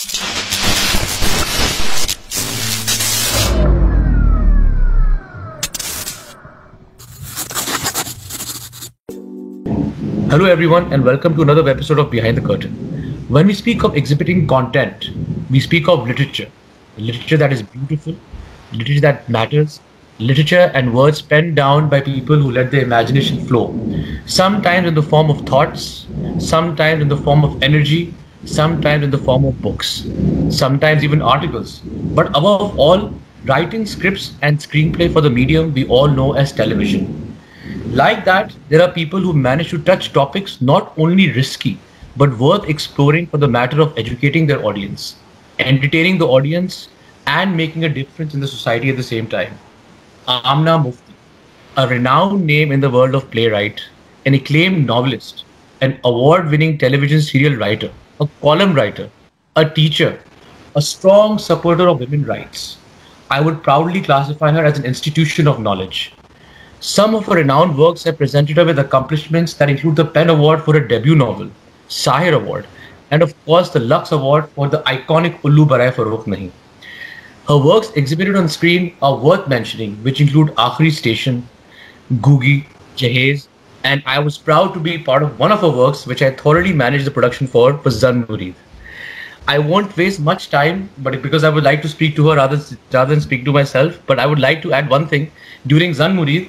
Hello everyone and welcome to another episode of Behind the Curtain. When we speak of exhibiting content, we speak of literature. Literature that is beautiful, literature that matters, literature and words penned down by people who let their imagination flow. Sometimes in the form of thoughts, sometimes in the form of energy, sometimes in the form of books, sometimes even articles. But above all, writing scripts and screenplay for the medium we all know as television. Like that, there are people who manage to touch topics not only risky, but worth exploring for the matter of educating their audience, entertaining the audience, and making a difference in the society at the same time. Amna Mufti, a renowned name in the world of playwright, an acclaimed novelist, an award-winning television serial writer, a column writer, a teacher, a strong supporter of women's rights. I would proudly classify her as an institution of knowledge. Some of her renowned works have presented her with accomplishments that include the PEN Award for her debut novel, Sahir Award, and of course the Lux Award for the iconic Ullu Barai Farokh Nahi. Her works exhibited on screen are worth mentioning, which include Aakhri Station, Googie, Jahez, and I was proud to be part of one of her works, which I thoroughly managed the production for, was Zan Murid. I won't waste much time, but because I would like to speak to her rather than speak to myself, but I would like to add one thing. During Zan Murid,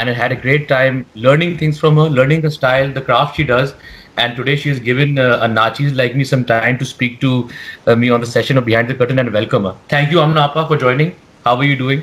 and I had a great time learning things from her, learning the style, the craft she does. And today she has given a Nachis like me some time to speak to me on the session of Behind the Curtain, and welcome her. Thank you Amna Appa for joining. How are you doing?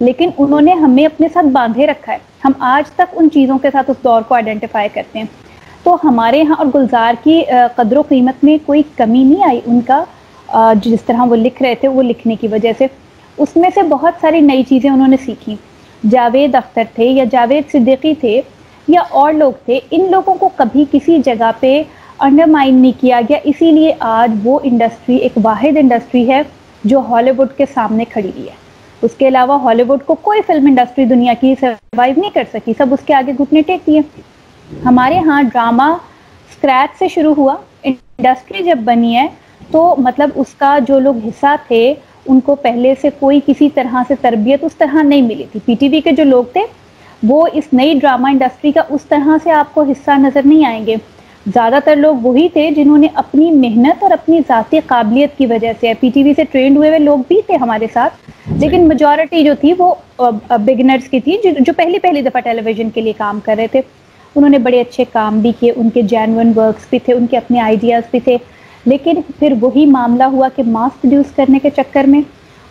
لیکن انہوں نے ہمیں اپنے ساتھ باندھے رکھا ہے. ہم آج تک ان چیزوں کے ساتھ اس دور کو آئیڈینٹیفائی کرتے ہیں. تو ہمارے ہاں اور گلزار کی قدر و قیمت میں کوئی کمی نہیں آئی ان کا, جس طرح وہ لکھ رہے تھے وہ لکھنے کی وجہ سے اس میں سے بہت ساری نئی چیزیں انہوں نے سیکھی. جاوید اختر تھے یا جاوید صدیقی تھے یا اور لوگ تھے, ان لوگوں کو کبھی کسی جگہ پہ انڈرمائن نہیں کیا گیا, اسی لیے آج وہ انڈسٹری ایک واحد انڈسٹری ہے جو ہالی ووڈ کے سامنے کھڑی ہوئی ہے. اس کے علاوہ ہالی ووڈ کو کوئی فلم انڈسٹری دنیا کی سروائیو نہیں کر سکی, سب اس کے آگے گھٹنے ٹیک دیے. ہمارے ہاں ڈرامہ اسکریچ سے شروع ہوا, انڈسٹری جب بنی ہے تو مطلب اس کا جو لوگ حصہ تھے ان کو پہلے سے کوئی کسی طرح سے تربیت اس طرح نہیں ملی تھی. پی ٹی وی کے جو لوگ تھے وہ اس نئی ڈرامہ انڈسٹری کا اس طرح سے آپ کو حصہ نظر نہیں آئیں گے. زیادہ تر لوگ وہی تھے جنہوں نے اپنی محنت اور اپنی ذاتی قابلیت کی وجہ سے, پی ٹی وی سے ٹرینڈ ہوئے لوگ بھی تھے ہمارے ساتھ, لیکن میجورٹی جو تھی وہ بگنرز کی تھی جو پہلی دفعہ ٹیلی ویژن کے لیے کام کر رہے تھے. انہوں نے بڑے اچھے کام بھی کیے, ان کے جینون ورکس بھی تھے, ان کے اپنے آئیڈیاز بھی تھے, لیکن پھر وہی معاملہ ہوا کہ ماس پروڈیوس کرنے کے چکر میں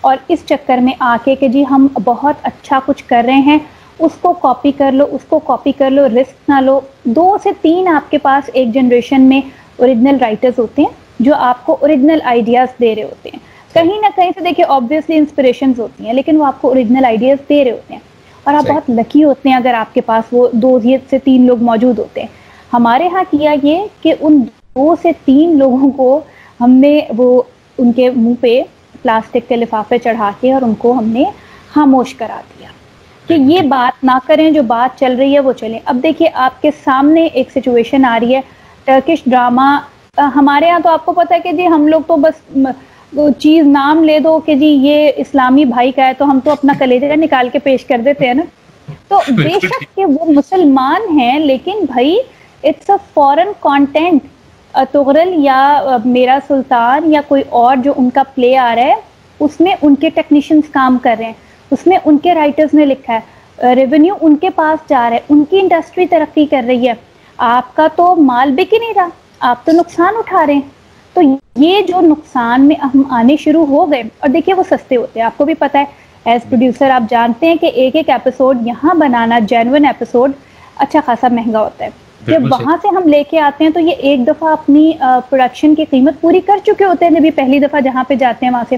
اور اس چکر میں آ کے کہ جی ہم بہت اچھا کچھ کر رہے ہیں, اس کو کاپی کر لو, اس کو کاپی کر لو, رسک نہ لو. 2 سے 3 آپ کے پاس ایک جنریشن میں اوریجنل رائٹرز ہوتے ہیں جو آپ کو اوریجنل آئیڈیاز دے رہے ہوتے ہیں. کہیں نہ کہیں سے دیکھیے آبویسلی انسپریشنز ہوتی ہیں, لیکن وہ آپ کو اوریجنل آئیڈیاز دے رہے ہوتے ہیں اور آپ بہت لکی ہوتے ہیں اگر آپ کے پاس وہ 2 سے 3 لوگ موجود ہوتے ہیں. ہمارے ہاں کیا یہ کہ ان 2 سے 3 لوگوں کو ہم نے وہ ان کے منہ پہ پلاسٹک کے لفافے چڑھا کے اور ان کو ہم نے خاموش کرا دیا کہ یہ بات نہ کریں, جو بات چل رہی ہے وہ چلیں. اب دیکھیے آپ کے سامنے ایک سچویشن آ رہی ہے, ٹرکش ڈرامہ. ہمارے ہاں تو آپ کو پتہ ہے کہ جی ہم لوگ تو بس چیز نام لے دو کہ جی یہ اسلامی بھائی کا ہے تو ہم تو اپنا کلیجہ نکال کے پیش کر دیتے ہیں نا. تو بے شک کہ وہ مسلمان ہیں, لیکن بھائی it's a foreign content. Tughrul یا میرا سلطان یا کوئی اور جو ان کا پلے آ رہا ہے اس میں ان کے ٹیکنیشینز کام کر رہے ہیں, اس میں ان کے رائٹرز نے لکھا ہے, ریونیو ان کے پاس جا رہا ہے, ان کی انڈسٹری ترقی کر رہی ہے. آپ کا تو مال بک ہی نہیں رہا, آپ تو نقصان اٹھا رہے ہیں. تو یہ جو نقصان میں ہم آنے شروع ہو گئے, اور دیکھیے وہ سستے ہوتے ہیں, آپ کو بھی پتہ ہے ایز پروڈیوسر آپ جانتے ہیں کہ ایک ایپیسوڈ یہاں بنانا جینون ایپیسوڈ اچھا خاصا مہنگا ہوتا ہے. جب وہاں سے ہم لے کے آتے ہیں تو یہ ایک دفعہ اپنی پروڈکشن کی قیمت پوری کر چکے ہوتے ہیں جب یہ پہلی دفعہ جہاں پہ جاتے ہیں وہاں سے.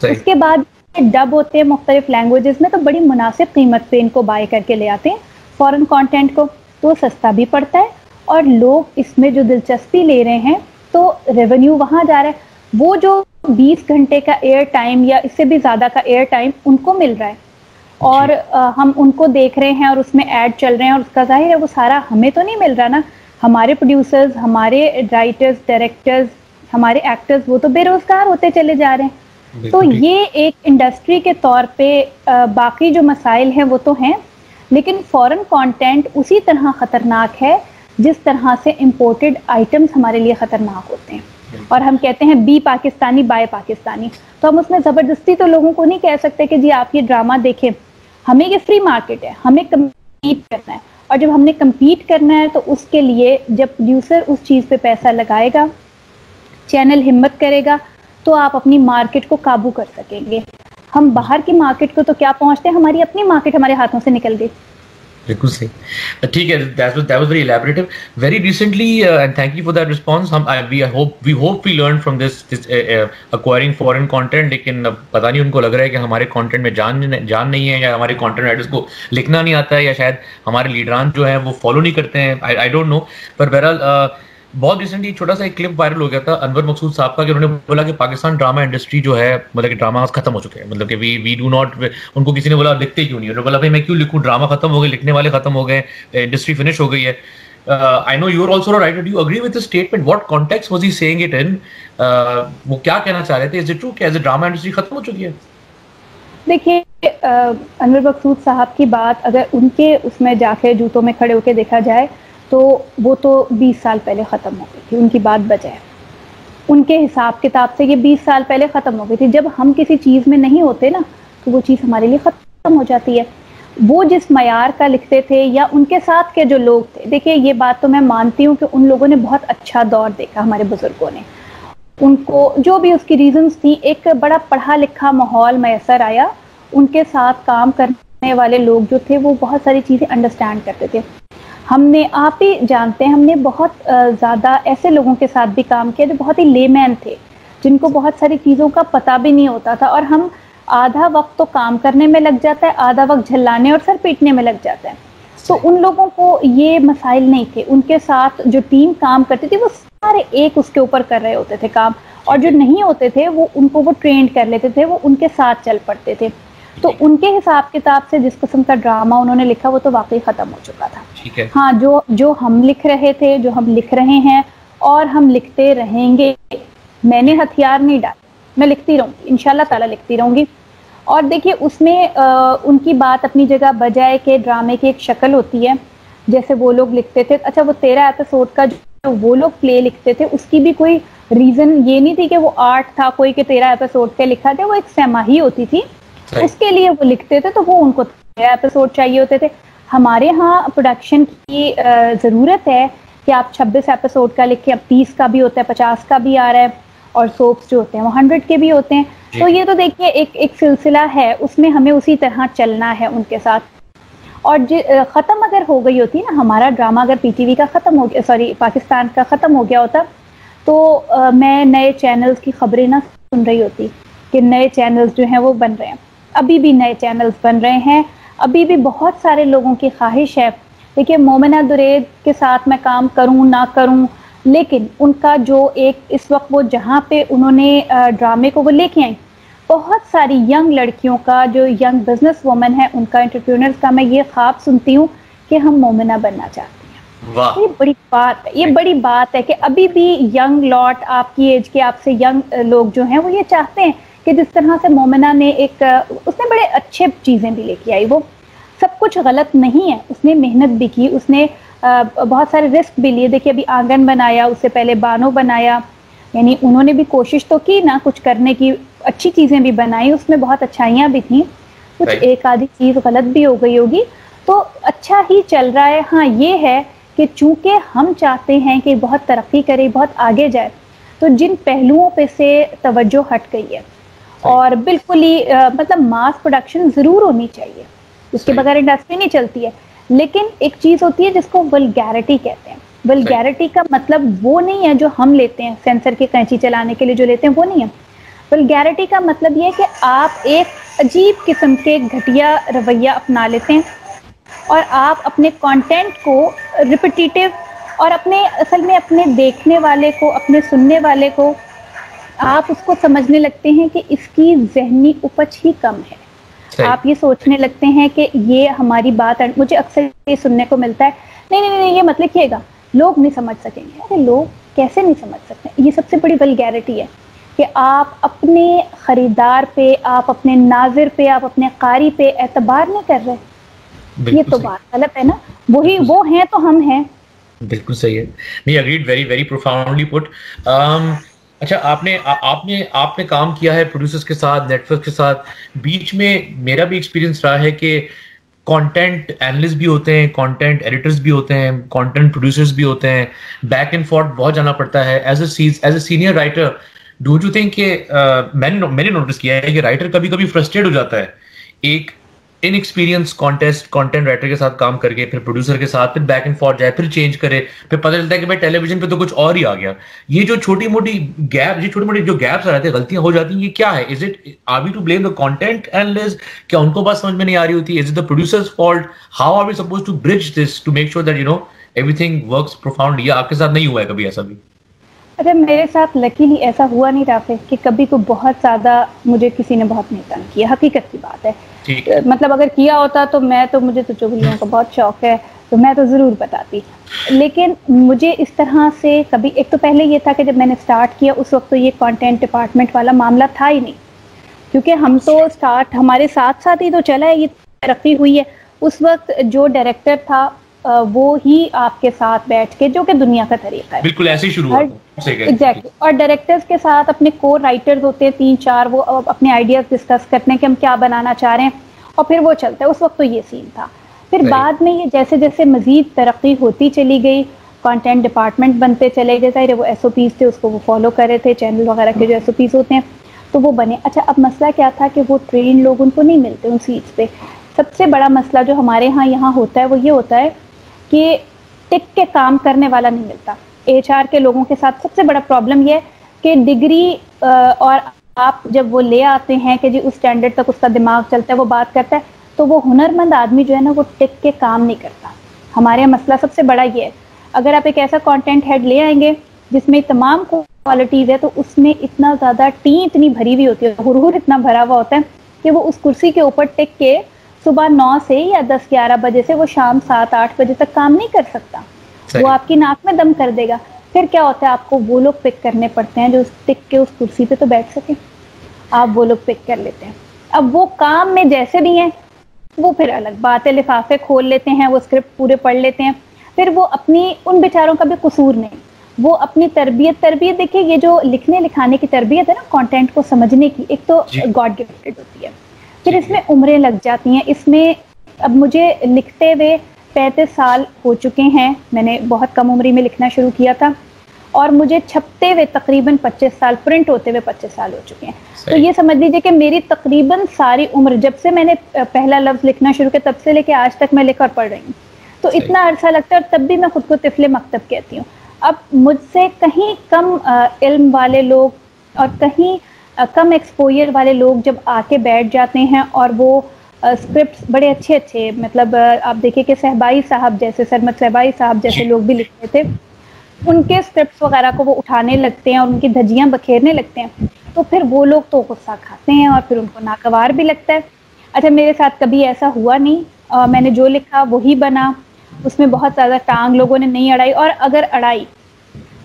اس کے بعد ڈب ہوتے ہیں مختلف لینگویجز میں, تو بڑی مناسب قیمت پہ ان کو بائی کر کے لے آتے ہیں فورن کانٹینٹ کو, تو سستا بھی پڑتا ہے اور لوگ اس میں جو دلچسپی لے رہے ہیں تو ریونیو وہاں جا رہا ہے. وہ جو 20 گھنٹے کا ایئر ٹائم یا اس سے بھی زیادہ کا ایئر ٹائم ان کو مل رہا ہے اور ہم ان کو دیکھ رہے ہیں اور اس میں ایڈ چل رہے ہیں, اور اس کا ظاہر ہے وہ سارا ہمیں تو نہیں مل رہا نا. ہمارے پروڈیوسرز, ہمارے رائٹرز, ڈائریکٹرز, ہمارے ایکٹرز وہ تو بے روزگار ہوتے چلے جا رہے ہیں. تو یہ ایک انڈسٹری کے طور پہ باقی جو مسائل ہیں وہ تو ہیں, لیکن فورن کانٹینٹ اسی طرح خطرناک ہے جس طرح سے امپورٹڈ آئٹمس ہمارے لیے خطرناک ہوتے ہیں. اور ہم کہتے ہیں بی پاکستانی بائے پاکستانی, تو ہم اس میں زبردستی تو لوگوں کو نہیں کہہ سکتے کہ جی آپ یہ ڈرامہ دیکھیں. ہمیں یہ فری مارکیٹ ہے, ہمیں کمپیٹ کرنا ہے, اور جب ہم نے کمپیٹ کرنا ہے تو اس کے لیے جب پروڈیوسر اس چیز پہ پیسہ لگائے گا, چینل ہمت کرے گا, تو آپ اپنی مارکیٹ کو قابو کر سکیں گے. ہم باہر کی مارکیٹ کو تو کیا پہنچتے ہیں, ہماری اپنی مارکیٹ ہمارے ہاتھوں سے نکل گئی. بالکل صحیح, ٹھیک ہے. that was very elaborative. Very recently, and thank you for that response. We hope we learned from this acquiring foreign content. لیکن پتہ نہیں ان کو لگ رہا ہے کہ ہمارے کانٹینٹ میں جان نہیں ہے, یا ہمارے کانٹینٹ رائٹرس کو لکھنا نہیں آتا ہے, یا شاید ہمارے لیڈران جو ہیں وہ فالو نہیں کرتے ہیں. I don't know. پر بہرحال بہت ریسنٹلی ایک چھوٹا سا ایک کلپ وائرل ہو گیا تھا انور مقصود صاحب کا, کہ انہوں نے بولا کہ پاکستان ڈرامہ انڈسٹری جو ہے, مطلب کہ ڈراماز ختم ہو چکے ہیں, مطلب کہ وی ڈو ناٹ, ان کو کسی نے بولا لکھتے کیوں نہیں, انہوں نے بولا بھائی میں کیوں لکھوں, ڈرامہ ختم ہو گئے, لکھنے والے ختم ہو گئے, انڈسٹری فنش ہو گئی ہے. I know you are also a writer. Do you agree with this statement? What context was he saying it in? وہ کیا کہنا چاہ رہے تھے? Is it true کہ ایز اے ڈرامہ انڈسٹری ختم ہو چکی ہے؟ دیکھیے انور مقصود صاحب کی بات اگر ان کے اس میں جا کے جوتوں میں کھڑے ہو کے دیکھا جائے تو وہ تو 20 سال پہلے ختم ہو گئی تھی, ان کی بات بجائے ان کے حساب کتاب سے یہ 20 سال پہلے ختم ہو گئی تھی. جب ہم کسی چیز میں نہیں ہوتے نا تو وہ چیز ہمارے لیے ختم ہو جاتی ہے. وہ جس معیار کا لکھتے تھے یا ان کے ساتھ کے جو لوگ تھے, دیکھیے یہ بات تو میں مانتی ہوں کہ ان لوگوں نے بہت اچھا دور دیکھا, ہمارے بزرگوں نے, ان کو جو بھی اس کی ریزنز تھی, ایک بڑا پڑھا لکھا ماحول میسر آیا, ان کے ساتھ کام کرنے والے لوگ جو تھے وہ بہت ساری چیزیں انڈرسٹینڈ کرتے تھے. ہم نے, آپ ہی جانتے ہیں, ہم نے بہت زیادہ ایسے لوگوں کے ساتھ بھی کام کیا جو بہت ہی لے مین تھے, جن کو بہت ساری چیزوں کا پتہ بھی نہیں ہوتا تھا, اور ہم آدھا وقت تو کام کرنے میں لگ جاتا ہے, آدھا وقت جھلانے اور سر پیٹنے میں لگ جاتا ہے. تو ان لوگوں کو یہ مسائل نہیں تھے. ان کے ساتھ جو ٹیم کام کرتی تھی وہ سارے ایک اس کے اوپر کر رہے ہوتے تھے کام, اور جو نہیں ہوتے تھے وہ ان کو وہ ٹرینڈ کر لیتے تھے, وہ ان کے ساتھ چل پڑتے تھے. تو ان کے حساب کتاب سے جس قسم کا ڈرامہ انہوں نے لکھا وہ تو واقعی ختم ہو چکا تھا. ہاں, جو ہم لکھ رہے تھے, جو ہم لکھ رہے ہیں اور ہم لکھتے رہیں گے, میں نے ہتھیار نہیں ڈالے, میں لکھتی رہوں گی, انشاءاللہ تعالیٰ لکھتی رہوں گی. اور دیکھیے اس میں ان کی بات اپنی جگہ بجائے کہ ڈرامے کی ایک شکل ہوتی ہے, جیسے وہ لوگ لکھتے تھے, اچھا وہ 13 ایپیسوڈ کا جو وہ لوگ پلے لکھتے تھے اس کی بھی کوئی ریزن یہ نہیں تھی کہ وہ آرٹ تھا کوئی کہ 13 ایپیسوڈ کے لکھا تھا, وہ ایک سماہی ہوتی تھی, اس کے لیے وہ لکھتے تھے, تو وہ ان کو 13 ایپیسوڈ چاہیے ہوتے تھے. ہمارے ہاں پروڈکشن کی ضرورت ہے کہ آپ 26 ایپیسوڈ کا لکھیں, اب 30 کا بھی ہوتا ہے, 50 کا بھی آ رہا ہے, اور سوپس جو ہوتے ہیں وہ 100 کے بھی ہوتے ہیں. تو یہ تو دیکھیے ایک سلسلہ ہے, اس میں ہمیں اسی طرح چلنا ہے ان کے ساتھ. اور ختم اگر ہو گئی ہوتی نا ہمارا ڈرامہ, اگر پی ٹی وی کا ختم ہو گیا, سوری پاکستان کا ختم ہو گیا ہوتا, تو میں نئے چینلز کی خبریں نہ سن رہی ہوتی کہ نئے چینلز جو ہیں وہ بن رہے ہیں. ابھی بھی نئے چینلز بن رہے ہیں, ابھی بھی بہت سارے لوگوں کی خواہش ہے. دیکھیے مومنہ درید کے ساتھ میں کام کروں نہ کروں, لیکن ان کا جو ایک اس وقت وہ جہاں پہ انہوں نے ڈرامے کو وہ لے کے آئیں, بہت ساری ینگ لڑکیوں کا, جو ینگ بزنس وومن ہے ان کا, انٹرپرینرز کا, میں یہ خواب سنتی ہوں کہ ہم مومنہ بننا چاہتے ہیں. یہ بڑی بات ہے, یہ بڑی بات ہے کہ ابھی بھی ینگ لاٹ, آپ کی ایج کے, آپ سے ینگ لوگ جو ہیں وہ یہ چاہتے ہیں کہ جس طرح سے مومنہ نے اس نے بڑے اچھے چیزیں بھی لے کے آئی. وہ سب کچھ غلط نہیں ہے, اس نے محنت بھی کی, اس نے بہت سارے رسک بھی لیے. دیکھیے ابھی آنگن بنایا, اس سے پہلے بانو بنایا, یعنی انہوں نے بھی کوشش تو کی نا کچھ کرنے کی, اچھی چیزیں بھی بنائی, اس میں بہت اچھائیاں بھی تھیں, کچھ ایک آدھی چیز غلط بھی ہو گئی ہوگی, تو اچھا ہی چل رہا ہے. ہاں یہ ہے کہ چونکہ ہم چاہتے ہیں کہ بہت ترقی کرے, بہت آگے جائے, تو جن پہلوؤں پہ سے توجہ ہٹ گئی ہے, اور بالکل ہی مطلب ماس پروڈکشن ضرور ہونی چاہیے, اس کے بغیر انڈسٹری نہیں چلتی ہے, لیکن ایک چیز ہوتی ہے جس کو ولگیرٹی کہتے ہیں. ولگیرٹی کا مطلب وہ نہیں ہے جو ہم لیتے ہیں سینسر کی قینچی چلانے کے لیے جو لیتے ہیں, وہ نہیں ہے. ولگیرٹی کا مطلب یہ ہے کہ آپ ایک عجیب قسم کے گھٹیا رویہ اپنا لیتے ہیں, اور آپ اپنے کانٹینٹ کو ریپیٹیٹیو, اور اصل میں اپنے دیکھنے والے کو, اپنے سننے والے کو, آپ اس کو سمجھنے لگتے ہیں کہ اس کی ذہنی اپج ہی کم ہے. آپ یہ سوچنے لگتے ہیں کہ یہ ہماری بات, مجھے اکثر یہ سننے کو ملتا ہے, نہیں یہ مت لکھیے گا, لوگ نہیں سمجھ سکیں گے. ارے لوگ کیسے نہیں سمجھ سکتے؟ یہ سب سے بڑی ولگیرٹی ہے کہ آپ اپنے خریدار پہ, آپ اپنے ناظر پہ, آپ اپنے قاری پہ اعتبار نہیں کر رہے. یہ تو بات غلط ہے نا, وہی وہ ہیں تو ہم ہیں. بالکل صحیح ہے. نہیں, اگریڈ, ویری ویری پروفاؤنڈلی پٹ. اچھا, آپ نے کام کیا ہے پروڈیوسرز کے ساتھ, نیٹ ورک کے ساتھ. بیچ میں میرا بھی ایکسپیرینس رہا ہے کہ کانٹینٹ اینالسٹ بھی ہوتے ہیں, کانٹینٹ ایڈیٹرز بھی ہوتے ہیں, کانٹینٹ پروڈیوسرز بھی ہوتے ہیں, بیک اینڈ فورتھ بہت جانا پڑتا ہے. As a senior writer, don't you think کہ میں نے نوٹس کیا ہے کہ رائٹر کبھی کبھی فرسٹریٹ ہو جاتا ہے ایک ان ایکسپیرینس کانٹینٹ رائٹر کے ساتھ کام کر کے, پھر پروڈیوسر کے ساتھ, پھر بیک اینڈ فورتھ جائے, پھر چینج کرے, پھر پتہ چلتا ہے کہ بھائی ٹیلی ویژن پہ تو کچھ اور ہی آ گیا. یہ جو چھوٹی موٹی جو گیپس آ رہتے ہیں, غلطیاں ہو جاتی ہیں, یہ کیا ہے؟ Is it are we to blame the content analyst, کیا ان کو بات سمجھ میں نہیں آ رہی ہوتی؟ Is it the producers fault? How are we suppose to bridge this to make sure that you know everything works profoundly? آپ کے ساتھ نہیں ہوا ہے کبھی ایسا بھی؟ اچھا, میرے ساتھ لکیلی ایسا ہوا نہیں رافع کہ کبھی کو بہت زیادہ مجھے کسی نے بہت نہیں تنگ کیا. حقیقت کی بات ہے, مطلب اگر کیا ہوتا تو مجھے تو چغلیوں کا بہت شوق ہے, تو میں تو ضرور بتاتی. لیکن مجھے اس طرح سے کبھی, ایک تو پہلے یہ تھا کہ جب میں نے اسٹارٹ کیا اس وقت تو یہ کانٹینٹ ڈپارٹمنٹ والا معاملہ تھا ہی نہیں, کیونکہ ہم تو اسٹارٹ ہمارے ساتھ ہی تو چلا ہے, یہ ترقی ہوئی ہے. اس وقت جو ڈائریکٹر تھا وہ ہی آپ کے ساتھ بیٹھ کے, جو کہ دنیا کا طریقہ ہے, بالکل ایسے ہی شروع ہوا. ایگزیکٹلی. اور ڈائریکٹرز کے ساتھ اپنے کور رائٹرز ہوتے ہیں 3-4, وہ اپنے آئیڈیاز ڈسکس کرتے ہیں کہ ہم کیا بنانا چاہ رہے ہیں, اور پھر وہ چلتا ہے. اس وقت تو یہ سین تھا. پھر بعد میں یہ جیسے جیسے مزید ترقی ہوتی چلی گئی, کانٹینٹ ڈپارٹمنٹ بنتے چلے گئے, ظاہر وہ ایس او پیز تھے اس کو وہ فالو کر رہے تھے, چینل وغیرہ کے جو ایس او پیز ہوتے ہیں, تو وہ بنے. اچھا اب مسئلہ کیا تھا کہ وہ ٹرین لوگ ان کو نہیں ملتے ان سیٹس پہ. سب سے بڑا مسئلہ جو ہمارے یہاں ہوتا ہے وہ یہ ہوتا ہے کہ ٹک کے کام کرنے والا نہیں ملتا. ایچ آر کے لوگوں کے ساتھ سب سے بڑا پرابلم یہ ہے کہ ڈگری اور آپ جب وہ لے آتے ہیں کہ جی اس اسٹینڈرڈ تک اس کا دماغ چلتا ہے, وہ بات کرتا ہے, تو وہ ہنرمند آدمی جو ہے نا وہ ٹک کے کام نہیں کرتا. ہمارے یہاں مسئلہ سب سے بڑا یہ ہے. اگر آپ ایک ایسا کانٹینٹ ہیڈ لے آئیں گے جس میں تمام کوالٹیز ہے, تو اس میں اتنا زیادہ ٹین اتنی بھری ہوئی ہوتی ہے, غرور اتنا بھرا ہوا ہوتا ہے کہ وہ اس کرسی کے اوپر ٹک کے صبح 9 سے یا 10-11 بجے سے وہ شام 7-8 بجے تک کام نہیں کر سکتا. وہ آپ کی ناک میں دم کر دے گا. پھر کیا ہوتا ہے, آپ کو وہ لوگ پک کرنے پڑتے ہیں جو ٹک کے اس کرسی پہ تو بیٹھ سکیں. آپ وہ لوگ پک کر لیتے ہیں. اب وہ کام میں جیسے بھی ہیں وہ پھر الگ بات ہے, لفافے کھول لیتے ہیں, وہ اسکرپٹ پورے پڑھ لیتے ہیں. پھر وہ اپنی ان بیچاروں کا بھی قصور نہیں, وہ اپنی تربیت دیکھیے, یہ جو لکھنے لکھانے کی تربیت ہے نا, کانٹینٹ کو سمجھنے کی, ایک تو گاڈ گفٹڈ ہوتی ہے. پھر اس میں عمریں لگ جاتی ہیں. اس میں اب مجھے لکھتے ہوئے 35 سال ہو چکے ہیں. میں نے بہت کم عمری میں لکھنا شروع کیا تھا, اور مجھے چھپتے ہوئے تقریباً 25 سال, پرنٹ ہوتے ہوئے 25 سال ہو چکے ہیں. تو یہ سمجھ لیجیے کہ میری تقریباً ساری عمر, جب سے میں نے پہلا لفظ لکھنا شروع کیا تب سے لے کے آج تک میں لکھ اور پڑھ رہی ہوں. تو اتنا عرصہ لگتا ہے, اور تب بھی میں خود کو طفل مکتب کہتی ہوں. اب مجھ سے کہیں کم علم والے لوگ اور کہیں کم ایکسپوئر والے لوگ جب آ کے بیٹھ جاتے ہیں, اور وہ اسکرپٹس بڑے اچھے مطلب آپ دیکھیں کہ صہبائی صاحب جیسے, سرمد صہبائی صاحب جیسے لوگ بھی لکھتے تھے, ان کے اسکرپٹس وغیرہ کو وہ اٹھانے لگتے ہیں اور ان کی دھجیاں بکھیرنے لگتے ہیں, تو پھر وہ لوگ تو غصہ کھاتے ہیں اور پھر ان کو ناگوار بھی لگتا ہے. اچھا میرے ساتھ کبھی ایسا ہوا نہیں, میں نے جو لکھا وہی بنا. اس میں بہت زیادہ ٹانگ لوگوں نے نہیں اڑائی, اور اگر اڑائی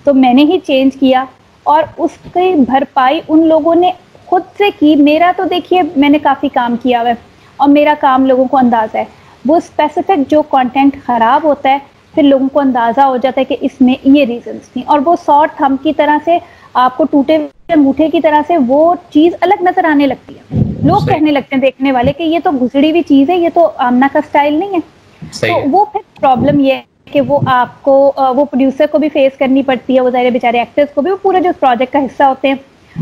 تو میں نے ہی چینج کیا, اور اس کی بھرپائی ان لوگوں نے خود سے کی. میرا تو دیکھیے میں نے کافی کام کیا ہوا ہے, اور میرا کام لوگوں کو اندازہ ہے. وہ اسپیسیفک جو کانٹینٹ خراب ہوتا ہے, پھر لوگوں کو اندازہ ہو جاتا ہے کہ اس میں یہ ریزنس تھیں, اور وہ سوٹ تھم کی طرح سے آپ کو ٹوٹے ہوئے انگوٹھے کی طرح سے وہ چیز الگ نظر آنے لگتی ہے. لوگ کہنے لگتے ہیں دیکھنے والے کہ یہ تو گزڑی ہوئی چیز ہے, یہ تو آمنہ کا سٹائل نہیں ہے. تو وہ پھر پرابلم یہ ہے کہ وہ آپ کو وہ پروڈیوسر کو بھی فیس کرنی پڑتی ہے, وہ ظاہر بیچارے ایکٹرز کو بھی, وہ پورے جو پروجیکٹ کا حصہ ہوتے ہیں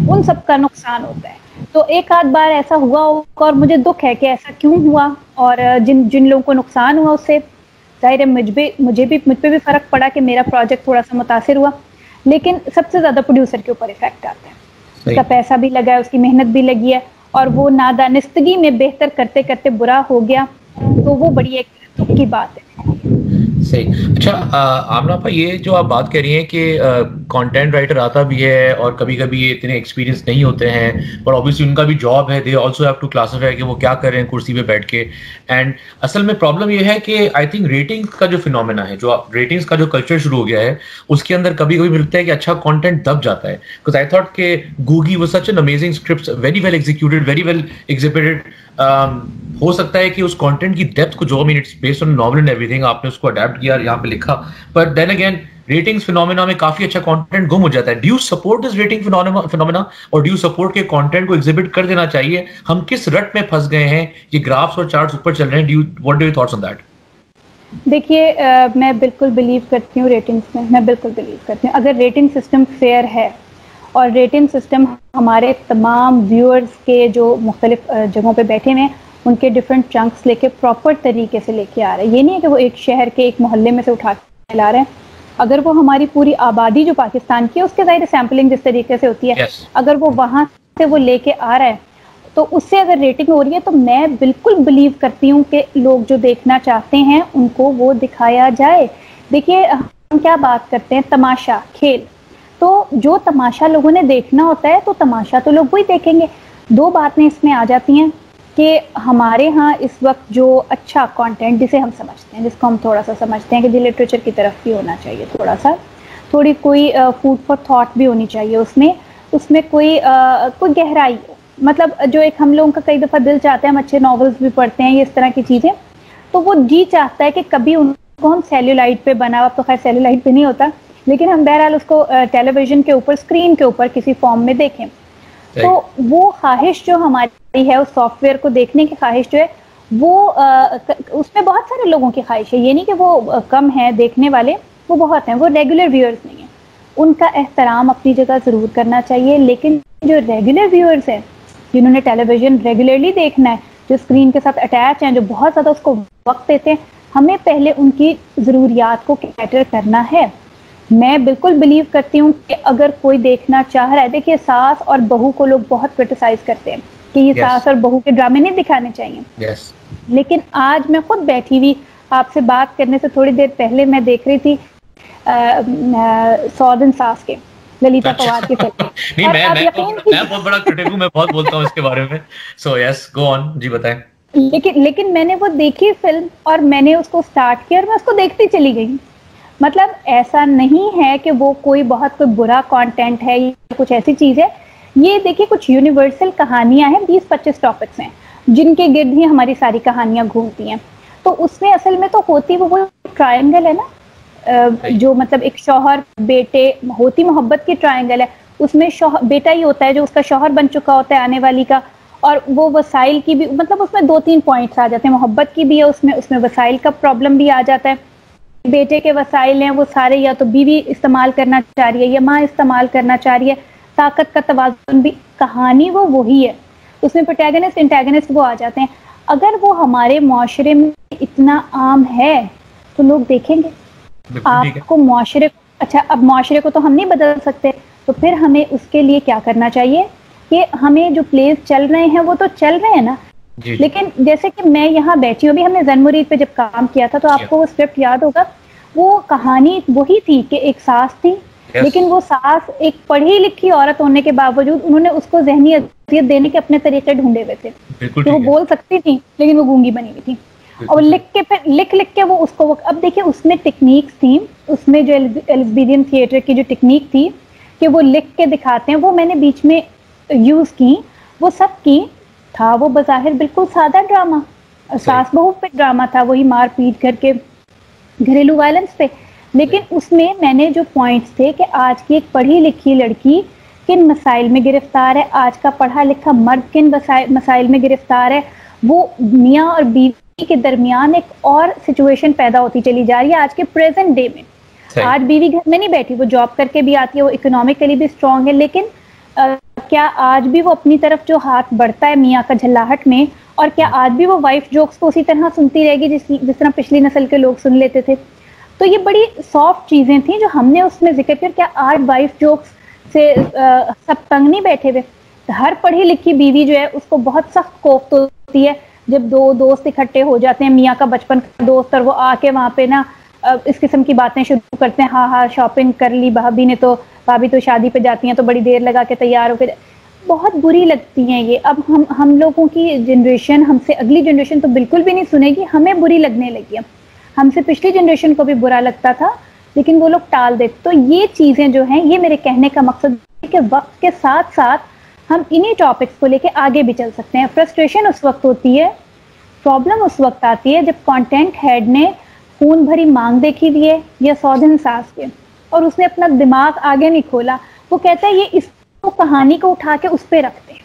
ان سب کا نقصان ہوتا ہے. تو ایک آدھ بار ایسا ہوا ہوگا, اور مجھے دکھ ہے کہ ایسا کیوں ہوا, اور جن لوگوں کو نقصان ہوا اس سے ظاہر ہے مجھ پہ بھی فرق پڑا کہ میرا پروجیکٹ تھوڑا سا متاثر ہوا. لیکن سب سے زیادہ پروڈیوسر کے اوپر افیکٹ آتا ہے. اس کا پیسہ بھی لگا ہے, اس کی محنت بھی لگی ہے, اور وہ نادانستگی میں بہتر کرتے کرتے برا ہو گیا, تو وہ بڑی ایک دکھ کی بات ہے. صحیح. اچھا آمنہ آپ, یہ جو آپ بات کہہ رہی ہیں کہ کانٹینٹ رائٹر آتا بھی ہے اور کبھی کبھی یہ اتنے ایکسپیرینس نہیں ہوتے ہیں, پر اوبیسلی ان کا بھی جاب ہے, they also have to classify کہ وہ کیا کر رہے ہیں کرسی پہ بیٹھ کے. اینڈ اصل میں پرابلم یہ ہے کہ آئی تھنک ریٹنگ کا جو فینومینا ہے, جو ریٹنگس کا جو کلچر شروع ہو گیا ہے, اس کے اندر کبھی کبھی ملتا ہے کہ اچھا کانٹینٹ دب جاتا ہے. بیکاز آئی تھاٹ کہ Gogi was such an amazing script, very well executed, very well exhibited. ہو سکتا ہے کہ اس کانٹینٹ کی ڈیپتھ کو جو it's based on novel and everything آپ نے اس کو اڈیپٹ کیا, یہاں پہ لکھا, but then again ratings phenomena میں کافی اچھا کانٹینٹ گم ہو جاتا ہے. Do you support this rating phenomena, اور ڈو یو سپورٹ کے کانٹینٹ کو ایگزیبٹ کر دینا چاہیے؟ ہم کس رٹ میں پھنس گئے ہیں, یہ گرافس اور چارٹس اوپر چل رہے ہیں, what do you thoughts on that? دیکھیے میں بالکل بلیو کرتی ہوں ریٹنگس میں بالکل بلیو کرتی ہوں. اگر ریٹنگ سسٹم فیئر ہے, اور ریٹنگ سسٹم ہمارے تمام ویورز کے جو مختلف جگہوں پہ بیٹھے ہیں ان کے ڈفرینٹ چنکس لے کے پراپر طریقے سے لے کے آ رہے ہیں, یہ نہیں ہے کہ وہ ایک شہر کے ایک محلے میں سے اٹھا کے لا رہے ہیں. اگر وہ ہماری پوری آبادی جو پاکستان کی ہے اس کے ظاہر سیمپلنگ جس طریقے سے ہوتی ہے, اگر وہ وہاں سے وہ لے کے آ رہا ہے تو اس سے اگر ریٹنگ ہو رہی ہے, تو میں بالکل بلیو کرتی ہوں کہ لوگ جو دیکھنا چاہتے ہیں ان کو وہ دکھایا جائے. دیکھیے ہم کیا بات کرتے ہیں, تماشا, کھیل, تو جو تماشا لوگوں نے دیکھنا ہوتا ہے تو تماشا تو لوگ وہی دیکھیں گے. دو باتیں اس میں آ جاتی ہیں کہ ہمارے ہاں اس وقت جو اچھا کانٹینٹ جسے ہم سمجھتے ہیں, جس کو ہم تھوڑا سا سمجھتے ہیں کہ جی لٹریچر کی طرف بھی ہونا چاہیے, تھوڑی کوئی فوڈ فار تھاٹ بھی ہونی چاہیے اس میں کوئی گہرائی ہو. مطلب جو ایک ہم لوگوں کا کئی دفعہ دل چاہتا ہے, ہم اچھے ناولز بھی پڑھتے ہیں, یہ اس طرح کی چیزیں, تو وہ جی چاہتا ہے کہ کبھی ان کو ہم سیلولائٹ پہ بنا, اب تو خیر سیلولائٹ پہ نہیں ہوتا, لیکن ہم بہرحال اس کو ٹیلی ویژن کے اوپر, اسکرین کے اوپر کسی فارم میں دیکھیں. تو وہ خواہش جو ہماری ہے, اس سافٹ ویئر کو دیکھنے کی خواہش جو ہے, وہ اس میں بہت سارے لوگوں کی خواہش ہے. یہ نہیں کہ وہ کم ہیں دیکھنے والے, وہ بہت ہیں, وہ ریگولر ویورز نہیں ہیں. ان کا احترام اپنی جگہ ضرور کرنا چاہیے, لیکن جو ریگولر ویورز ہیں جنہوں نے ٹیلی ویژن ریگولرلی دیکھنا ہے, جو اسکرین کے ساتھ اٹیچ ہیں, جو بہت زیادہ اس کو وقت دیتے ہیں, ہمیں پہلے ان کی ضروریات کو کیٹر کرنا ہے. میں بالکل بلیو کرتی ہوں کہ اگر کوئی دیکھنا چاہ رہا ہے, دیکھیے ساس اور بہو کو لوگ بہت کرٹیسائز کرتے ہیں کہ یہ ساس اور بہو کے ڈرامے نہیں دکھانے چاہیے, لیکن آج میں خود بیٹھی ہوئی آپ سے بات کرنے سے تھوڑی دیر پہلے میں دیکھ رہی تھی سودن ساس کے, للیتا پوار کی فلم. میں بہت بڑا کرٹیک ہوں, میں بہت بولتا ہوں اس کے بارے میں. سو یس گو آن, جی بتائیں. لیکن میں نے وہ دیکھی فلم اور میں نے اس کو سٹارٹ کیا اور میں اس کو دیکھتی چلی گئی. مطلب ایسا نہیں ہے کہ وہ کوئی بہت کوئی برا کانٹینٹ ہے یا کچھ ایسی چیز ہے. یہ دیکھیے کچھ یونیورسل کہانیاں ہیں, 20-25 ٹاپکس ہیں جن کے گرد ہی ہماری ساری کہانیاں گھومتی ہیں. تو اس میں اصل میں تو ہوتی وہ ٹرائنگل ہے نا, جو مطلب ایک شوہر بیٹے ہوتی محبت کی ٹرائنگل ہے. اس میں بیٹا ہی ہوتا ہے جو اس کا شوہر بن چکا ہوتا ہے آنے والی کا, اور وہ وسائل کی بھی, مطلب اس میں 2-3 پوائنٹس آ جاتے ہیں. محبت کی بھی ہے اس میں وسائل کا پرابلم بھی آ جاتا ہے. بیٹے کے وسائل ہیں وہ سارے یا تو بیوی استعمال کرنا چاہ رہی ہے یا ماں استعمال کرنا چاہ رہی ہے. طاقت کا توازن بھی, کہانی وہ وہی ہے, اس میں پروٹیگنسٹ انٹیگنسٹ وہ آ جاتے ہیں. اگر وہ ہمارے معاشرے میں اتنا عام ہے تو لوگ دیکھیں گے. آپ کو معاشرے, اچھا اب معاشرے کو تو ہم نہیں بدل سکتے, تو پھر ہمیں اس کے لیے کیا کرنا چاہیے کہ ہمیں جو پلیز چل رہے ہیں وہ تو چل رہے ہیں نا. لیکن جیسے کہ میں یہاں بیٹھی ہوں, ابھی ہم نے زن مرید پہ جب کام کیا تھا تو آپ کو وہ اسکرپٹ یاد ہوگا, وہ کہانی وہی تھی کہ ایک ساس تھی, لیکن وہ ساس ایک پڑھی لکھی عورت ہونے کے باوجود انہوں نے اس کو ذہنی اذیت دینے کے اپنے طریقے ڈھونڈے ہوئے تھے. کہ وہ بول سکتی تھی لیکن وہ گونگی بنی ہوئی تھی, اور لکھ کے وہ اس کو, اب دیکھیں اس میں ٹیکنیکس تھیں, اس میں جو ایلزبیرین تھیٹر کی جو ٹیکنیک تھی کہ وہ لکھ کے دکھاتے ہیں, وہ میں نے بیچ میں یوز کی, وہ سب کی تھا. وہ بظاہر بالکل سادہ ڈرامہ, ساس بہو پہ ڈرامہ تھا, وہی مار پیٹ کر کے گھریلو وائلنس پہ, لیکن اس میں نے جو پوائنٹس تھے کہ آج کی ایک پڑھی لکھی لڑکی کن مسائل میں گرفتار ہے, آج کا پڑھا لکھا مرد کن مسائل میں گرفتار ہے, وہ میاں اور بیوی کے درمیان ایک اور سچویشن پیدا ہوتی چلی جا رہی ہے آج کے پریزنٹ ڈے میں. آج بیوی گھر میں نہیں بیٹھی, وہ جاب کر کے بھی آتی ہے, وہ اکنامکلی بھی اسٹرانگ ہے, لیکن کیا آج بھی وہ اپنی طرف جو ہاتھ بڑھتا ہے میاں کا جھلاہٹ میں, اور کیا آج بھی وہ وائف جوکس کو اسی طرح سنتی رہے گی جس طرح پچھلی نسل کے لوگ سن لیتے تھے. تو یہ بڑی سافٹ چیزیں تھیں جو ہم نے اس میں ذکر کیا. کیا آج وائف جوکس سے سب تنگ نہیں بیٹھے ہوئے؟ ہر پڑھی لکھی بیوی جو ہے اس کو بہت سخت کوفت ہوتی ہے جب 2 دوست اکٹھے ہو جاتے ہیں, میاں کا بچپن کا دوست, اور وہ آ کے وہاں پہ نا اس قسم کی باتیں شروع کرتے ہیں, ہاں شاپنگ کر لی بھابھی نے, تو بھابھی تو شادی پہ جاتی ہیں تو بڑی دیر لگا کے تیار ہو کے, بہت بری لگتی ہیں یہ. اب ہم لوگوں کی جنریشن, ہم سے اگلی جنریشن تو بالکل بھی نہیں سنے گی, ہمیں بری لگنے لگی ہے. ہم سے پچھلی جنریشن کو بھی برا لگتا تھا لیکن وہ لوگ ٹال دیتے. تو یہ چیزیں جو ہیں, یہ میرے کہنے کا مقصد ہے کہ وقت کے ساتھ ساتھ ہم انہی ٹاپکس کو لے کے آگے بھی چل سکتے ہیں. فرسٹریشن اس وقت ہوتی ہے, پرابلم اس وقت آتی ہے جب کانٹینٹ ہیڈ نے خون بھری مانگ دیکھی دی ہے یا سودھن ساس کے, اور اس نے اپنا دماغ آگے نہیں کھولا. وہ کہتا ہے یہ اس کہانی کو اٹھا کے اس پہ رکھتے ہیں.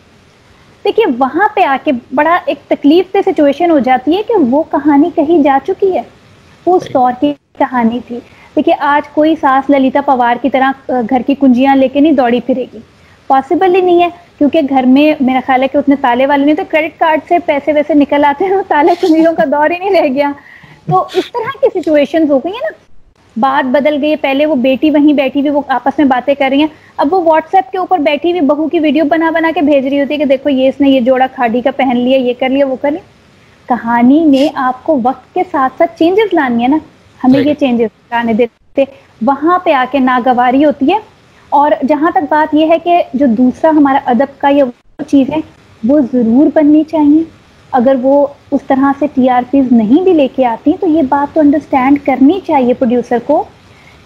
دیکھیے وہاں پہ آ کے بڑا ایک تکلیف دہ سچویشن ہو جاتی ہے کہ وہ کہانی کہیں جا چکی ہے, وہ اس دور کی کہانی تھی. دیکھیے آج کوئی ساس للیتا پوار کی طرح گھر کی کنجیاں لے کے نہیں دوڑی پھرے گی, پاسبل ہی نہیں ہے, کیونکہ گھر میں میرا خیال ہے کہ اتنے تالے والے نہیں, تو کریڈٹ کارڈ سے پیسے ویسے نکل آتے ہیں, تالے کنجیوں کا دور ہی نہیں رہ گیا. تو اس طرح کی سچویشنز ہو گئی ہیں نا, بات بدل گئی. پہلے وہ بیٹی وہیں بیٹھی ہوئی وہ آپس میں باتیں کر رہی ہیں, اب وہ واٹس ایپ کے اوپر بیٹھی ہوئی بہو کی ویڈیو بنا کے بھیج رہی ہوتی ہے کہ دیکھو یہ اس نے یہ جوڑا کھاڑی کا پہن لیا, یہ کر لیا, وہ کر لیا. کہانی میں آپ کو وقت کے ساتھ ساتھ چینجز لانی ہے نا, ہمیں یہ چینجز لانے دیتے, وہاں پہ آ کے ناگواری ہوتی ہے. اور جہاں تک بات یہ ہے کہ جو دوسرا ہمارا ادب کا یہ چیز ہے وہ ضرور بننی چاہیے. اگر وہ اس طرح سے ٹی آر پیز نہیں بھی لے کے آتی تو یہ بات تو انڈرسٹینڈ کرنی چاہیے پروڈیوسر کو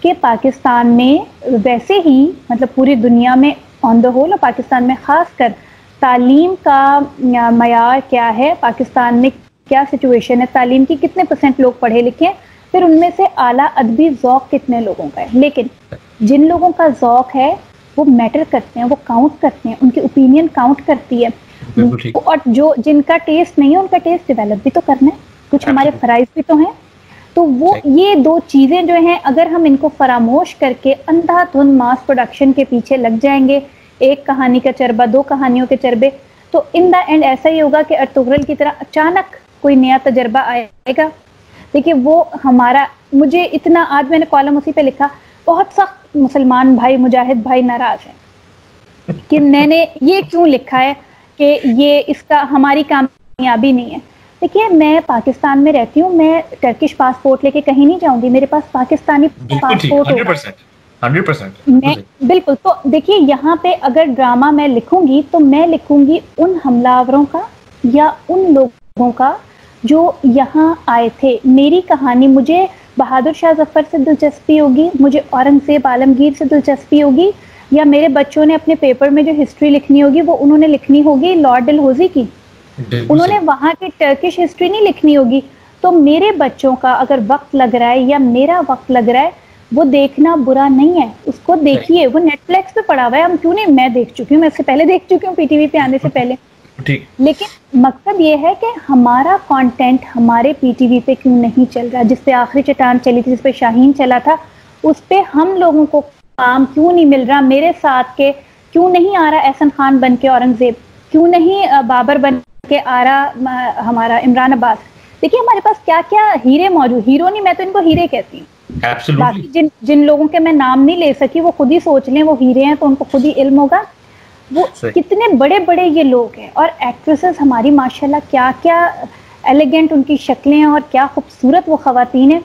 کہ پاکستان میں ویسے ہی, مطلب پوری دنیا میں آن دا ہول اور پاکستان میں خاص کر تعلیم کا معیار کیا ہے, پاکستان میں کیا سچویشن ہے, تعلیم کی کتنے % لوگ پڑھے لکھے ہیں, پھر ان میں سے اعلیٰ ادبی ذوق کتنے لوگوں کا ہے. لیکن جن لوگوں کا ذوق ہے وہ میٹر کرتے ہیں, وہ کاؤنٹ کرتے ہیں, ان کی اوپینین کاؤنٹ کرتی ہے. اور جو جن کا ٹیسٹ نہیں ہے ان کا ٹیسٹ ڈیولپ بھی تو کرنا ہے, کچھ ہمارے فرائض بھی تو ہیں. تو وہ یہ 2 چیزیں جو ہیں اگر ہم ان کو فراموش کر کے اندھا دھند ماس پروڈکشن کے پیچھے لگ جائیں گے ایک کہانی کا چربا، 2 کہانیوں کے چربے، تو ان دا اینڈ ایسا ہی ہوگا کہ ارطغرل کی طرح اچانک کوئی نیا تجربہ آئے گا. دیکھیے وہ ہمارا، مجھے اتنا، آج میں نے کالم اسی پہ لکھا، بہت سخت مسلمان بھائی، مجاہد بھائی ناراض ہیں کہ میں نے یہ کیوں لکھا ہے کہ یہ اس کا ہماری کامیابی نہیں ہے. دیکھیے میں پاکستان میں رہتی ہوں، میں ٹرکش پاسپورٹ لے کے کہیں نہیں جاؤں گی، میرے پاس پاکستانی پاسپورٹ ہوگا. 100%. میں بالکل. تو دیکھیے یہاں پہ اگر ڈرامہ میں لکھوں گی تو میں لکھوں گی ان حملہ آوروں کا یا ان لوگوں کا جو یہاں آئے تھے. میری کہانی، مجھے بہادر شاہ ظفر سے دلچسپی ہوگی، مجھے اورنگزیب عالمگیر سے دلچسپی ہوگی، یا میرے بچوں نے اپنے پیپر میں جو ہسٹری لکھنی ہوگی وہ انہوں نے لکھنی ہوگی لارڈ ڈلہوزی کی، انہوں نے وہاں کی ٹرکش ہسٹری نہیں لکھنی ہوگی. تو میرے بچوں کا اگر وقت لگ رہا ہے یا میرا وقت لگ رہا ہے، وہ دیکھنا برا نہیں ہے، اس کو دیکھیے. وہ نیٹ فلیکس پہ پڑا ہوا ہے، ہم کیوں نہیں، میں دیکھ چکی ہوں، میں اس سے پہلے دیکھ چکی ہوں پی ٹی وی پہ آنے سے پہلے. لیکن مقصد یہ ہے کہ ہمارا کانٹینٹ ہمارے پی ٹی وی پہ کیوں نہیں چل رہا؟ جس پہ آخری چٹان چلی تھی، جس پہ شاہین چلا تھا، اس پہ ہم لوگوں کو کام کیوں نہیں مل رہا؟ میرے ساتھ کے کیوں نہیں آ رہا احسن خان بن کے اورنگزیب؟ کیوں نہیں بابر بن کے آ رہا ہمارا عمران عباس؟ دیکھیے ہمارے پاس کیا کیا ہیرے موجود، ہیرو نہیں، میں تو ان کو ہیرے کہتی ہوں. باقی جن لوگوں کے میں نام نہیں لے سکی وہ خود ہی سوچ لیں وہ ہیرے ہیں، تو ان کو خود ہی علم ہوگا. وہ کتنے بڑے بڑے یہ لوگ ہیں، اور ایکٹریسز ہماری ماشاءاللہ کیا کیا ایلیگنٹ ان کی شکلیں ہیں، اور کیا خوبصورت وہ خواتین ہیں،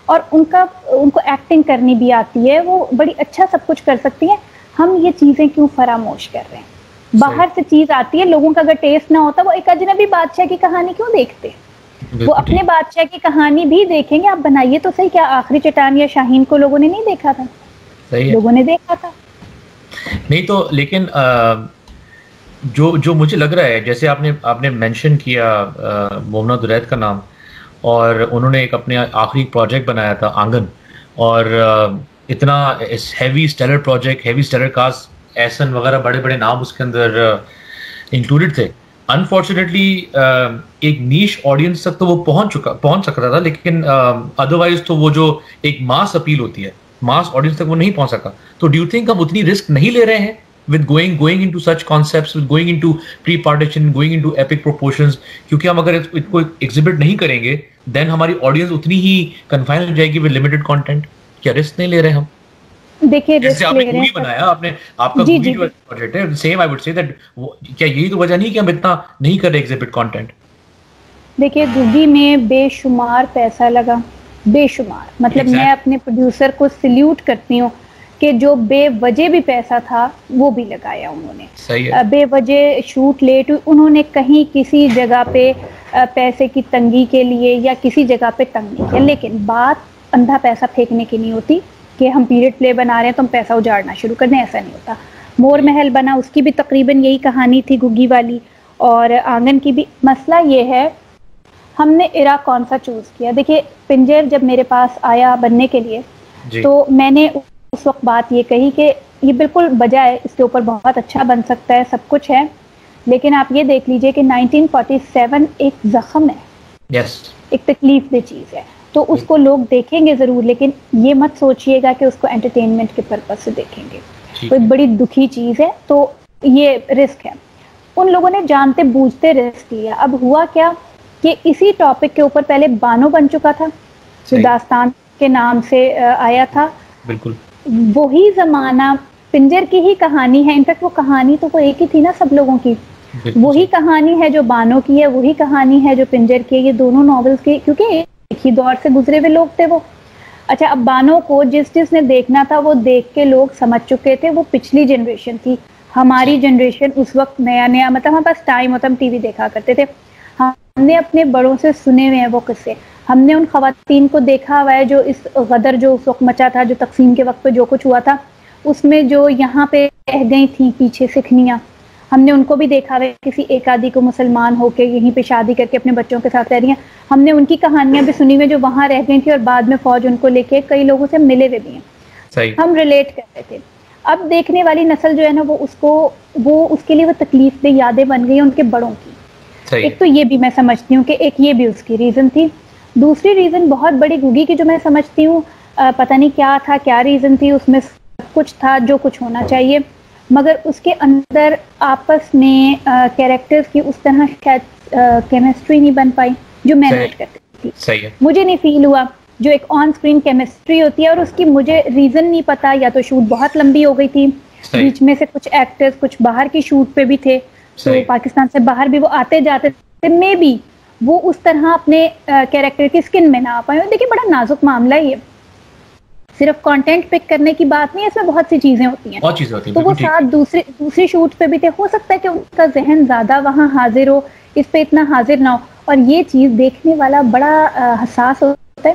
اور ان کو ایکٹنگ کرنی بھی آتی ہے، وہ بڑی اچھا سب کچھ کر سکتی ہیں. ہم یہ چیزیں کیوں فراموش کر رہے ہیں؟ باہر سے چیز آتی ہے، لوگوں کا اگر ٹیسٹ نہ ہوتا وہ ایک اجنبی بادشاہ کی کہانی کیوں دیکھتے؟ وہ اپنے بادشاہ کی کہانی بھی دیکھیں گے. آپ بنائیے تو صحیح. کیا آخری چٹان یا شاہین کو لوگوں نے نہیں دیکھا تھا؟ لوگوں نے دیکھا تھا. نہیں تو لیکن جو مجھے لگ رہا ہے، جیسے آپ نے مینشن کیا مومنا درید کا نام، اور انہوں نے ایک اپنے آخری پروجیکٹ بنایا تھا آنگن، اور اتنا heavy stellar project, heavy stellar cast, Ahsan وغیرہ بڑے بڑے نام اس کے اندر انکلوڈیڈ تھے. انفارچونیٹلی ایک نیش آڈینس تک تو وہ پہنچ سکتا تھا، لیکن ادروائز تو وہ جو ایک ماس اپیل ہوتی ہے، ماس آڈینس تک وہ نہیں پہنچ سکا. تو ڈو یو تھنک ہم اتنی رسک نہیں لے رہے ہیں with going into such concepts, with going into pre-partition, going into epic proportions, کیونکہ ہم اگر اس کو ایگزیبٹ نہیں کریں گے دین ہماری آڈینس اتنی ہی کنفائن ہو جائے گی with limited content. کیا رسک نہیں لے رہے ہم؟ دیکھیے رسک لے رہے ہیں. بنایا آپ نے، آپ کا گوگی جو پروجیکٹ ہے، same I would say that, کیا یہی تو وجہ نہیں کہ ہم اتنا نہیں کر رہے ایگزیبٹ کانٹینٹ؟ دیکھیے گوگی میں بے شمار پیسہ لگا، بے شمار. مطلب میں اپنے پروڈیوسر کو سلیوٹ کرتی ہوں کہ جو بے وجہ بھی پیسہ تھا وہ بھی لگایا انہوں نے. بے وجہ شوٹ لیٹ ہوئی، انہوں نے کہیں کسی جگہ پہ پیسے کی تنگی کے لیے یا کسی جگہ پہ تنگ نہیں کیا. لیکن بات اندھا پیسہ پھینکنے کی نہیں ہوتی کہ ہم پیریڈ پلے بنا رہے ہیں تو ہم پیسہ اجاڑنا شروع کر دیں، ایسا نہیں ہوتا. مور محل بنا، اس کی بھی تقریباً یہی کہانی تھی گگی والی، اور آنگن کی بھی. مسئلہ یہ ہے ہم نے ایرا کون سا چوز کیا. دیکھیے پنجر جب میرے پاس آیا بننے کے لیے تو میں نے اس وقت بات یہ کہی کہ یہ بالکل بجائے، اس کے اوپر بہت اچھا بن سکتا ہے، سب کچھ ہے، لیکن آپ یہ دیکھ لیجئے کہ 1947 ایک زخم ہے، ایک تکلیف دہ چیز ہے. تو اس کو لوگ دیکھیں گے ضرور، لیکن یہ مت سوچئے گا کہ اس کو انٹرٹینمنٹ کے پرپس سے دیکھیں گے. تو ایک بڑی دکھی چیز ہے. تو یہ رسک ہے، ان لوگوں نے جانتے بوجھتے رسک لیا. اب ہوا کیا کہ اسی ٹاپک کے اوپر پہلے بانو بن چکا تھا جو داستان کے نام سے آیا تھا. بالکل وہی زمانہ، پنجر کی ہی کہانی ہے. انفیکٹ وہ کہانی تو وہ ایک ہی تھی نا سب لوگوں کی. وہی کہانی ہے جو بانو کی ہے، وہی کہانی ہے جو پنجر کی ہے. یہ دونوں ناولز کی، کیونکہ ایک ہی دور سے گزرے ہوئے لوگ تھے وہ. اچھا اب بانو کو جس نے دیکھنا تھا وہ دیکھ کے لوگ سمجھ چکے تھے. وہ پچھلی جنریشن تھی. ہماری جنریشن اس وقت نیا مطلب ہمارے پاس ٹائم ہوتا، ہم ٹی وی دیکھا کرتے تھے. ہم نے اپنے بڑوں سے سنے ہوئے ہیں وہ قصے. ہم نے ان خواتین کو دیکھا ہوا ہے جو اس غدر جو اس وقت مچا تھا، جو تقسیم کے وقت پہ جو کچھ ہوا تھا، اس میں جو یہاں پہ رہ گئی تھیں پیچھے سکھنیاں، ہم نے ان کو بھی دیکھا ہوا ہے. کسی ایک آدھی کو مسلمان ہو کے یہیں پہ شادی کر کے اپنے بچوں کے ساتھ رہ رہی ہیں. ہم نے ان کی کہانیاں بھی سنی ہوئی جو وہاں رہ گئی تھی اور بعد میں فوج ان کو لے کے کئی لوگوں سے ملے ہوئے بھی ہیں. ہم ریلیٹ کر رہے تھے. اب دیکھنے والی نسل جو ہے نا وہ اس کے لیے وہ تکلیف دہ یادیں بن گئی ہیں ان کے بڑوں کی. ایک تو یہ بھی میں سمجھتی ہوں کہ ایک یہ بھی اس کی ریزن تھی. دوسری ریزن بہت بڑی گوگی کی جو میں سمجھتی ہوں، پتہ نہیں کیا تھا، کیا ریزن تھی، اس میں سب کچھ تھا جو کچھ ہونا چاہیے. مگر اس کے اندر آپس میں کیریکٹرز کی اس طرح شاید کیمسٹری نہیں بن پائی جو میں نوٹ کرتی تھی. صحیح ہے. مجھے نہیں فیل ہوا جو ایک آن اسکرین کیمسٹری ہوتی ہے, اور اس کی مجھے ریزن نہیں پتا, یا تو شوٹ بہت لمبی ہو گئی تھی, بیچ میں سے کچھ ایکٹرز کچھ باہر کی شوٹ پہ بھی تھے, تو پاکستان سے باہر بھی وہ آتے جاتے تھے, میں بھی وہ اس طرح اپنے کیریکٹر کی اسکن میں نہ آ پائے. دیکھیے بڑا نازک معاملہ ہے یہ, صرف کانٹینٹ پک کرنے کی بات نہیں ہے, اس میں بہت سی چیزیں ہوتی ہیں. تو وہ ساتھ دوسری شوٹ پہ بھی تھے, ہو سکتا ہے کہ ان کا ذہن زیادہ وہاں حاضر ہو, اس پہ اتنا حاضر نہ ہو, اور یہ چیز دیکھنے والا بڑا حساس ہوتا ہے.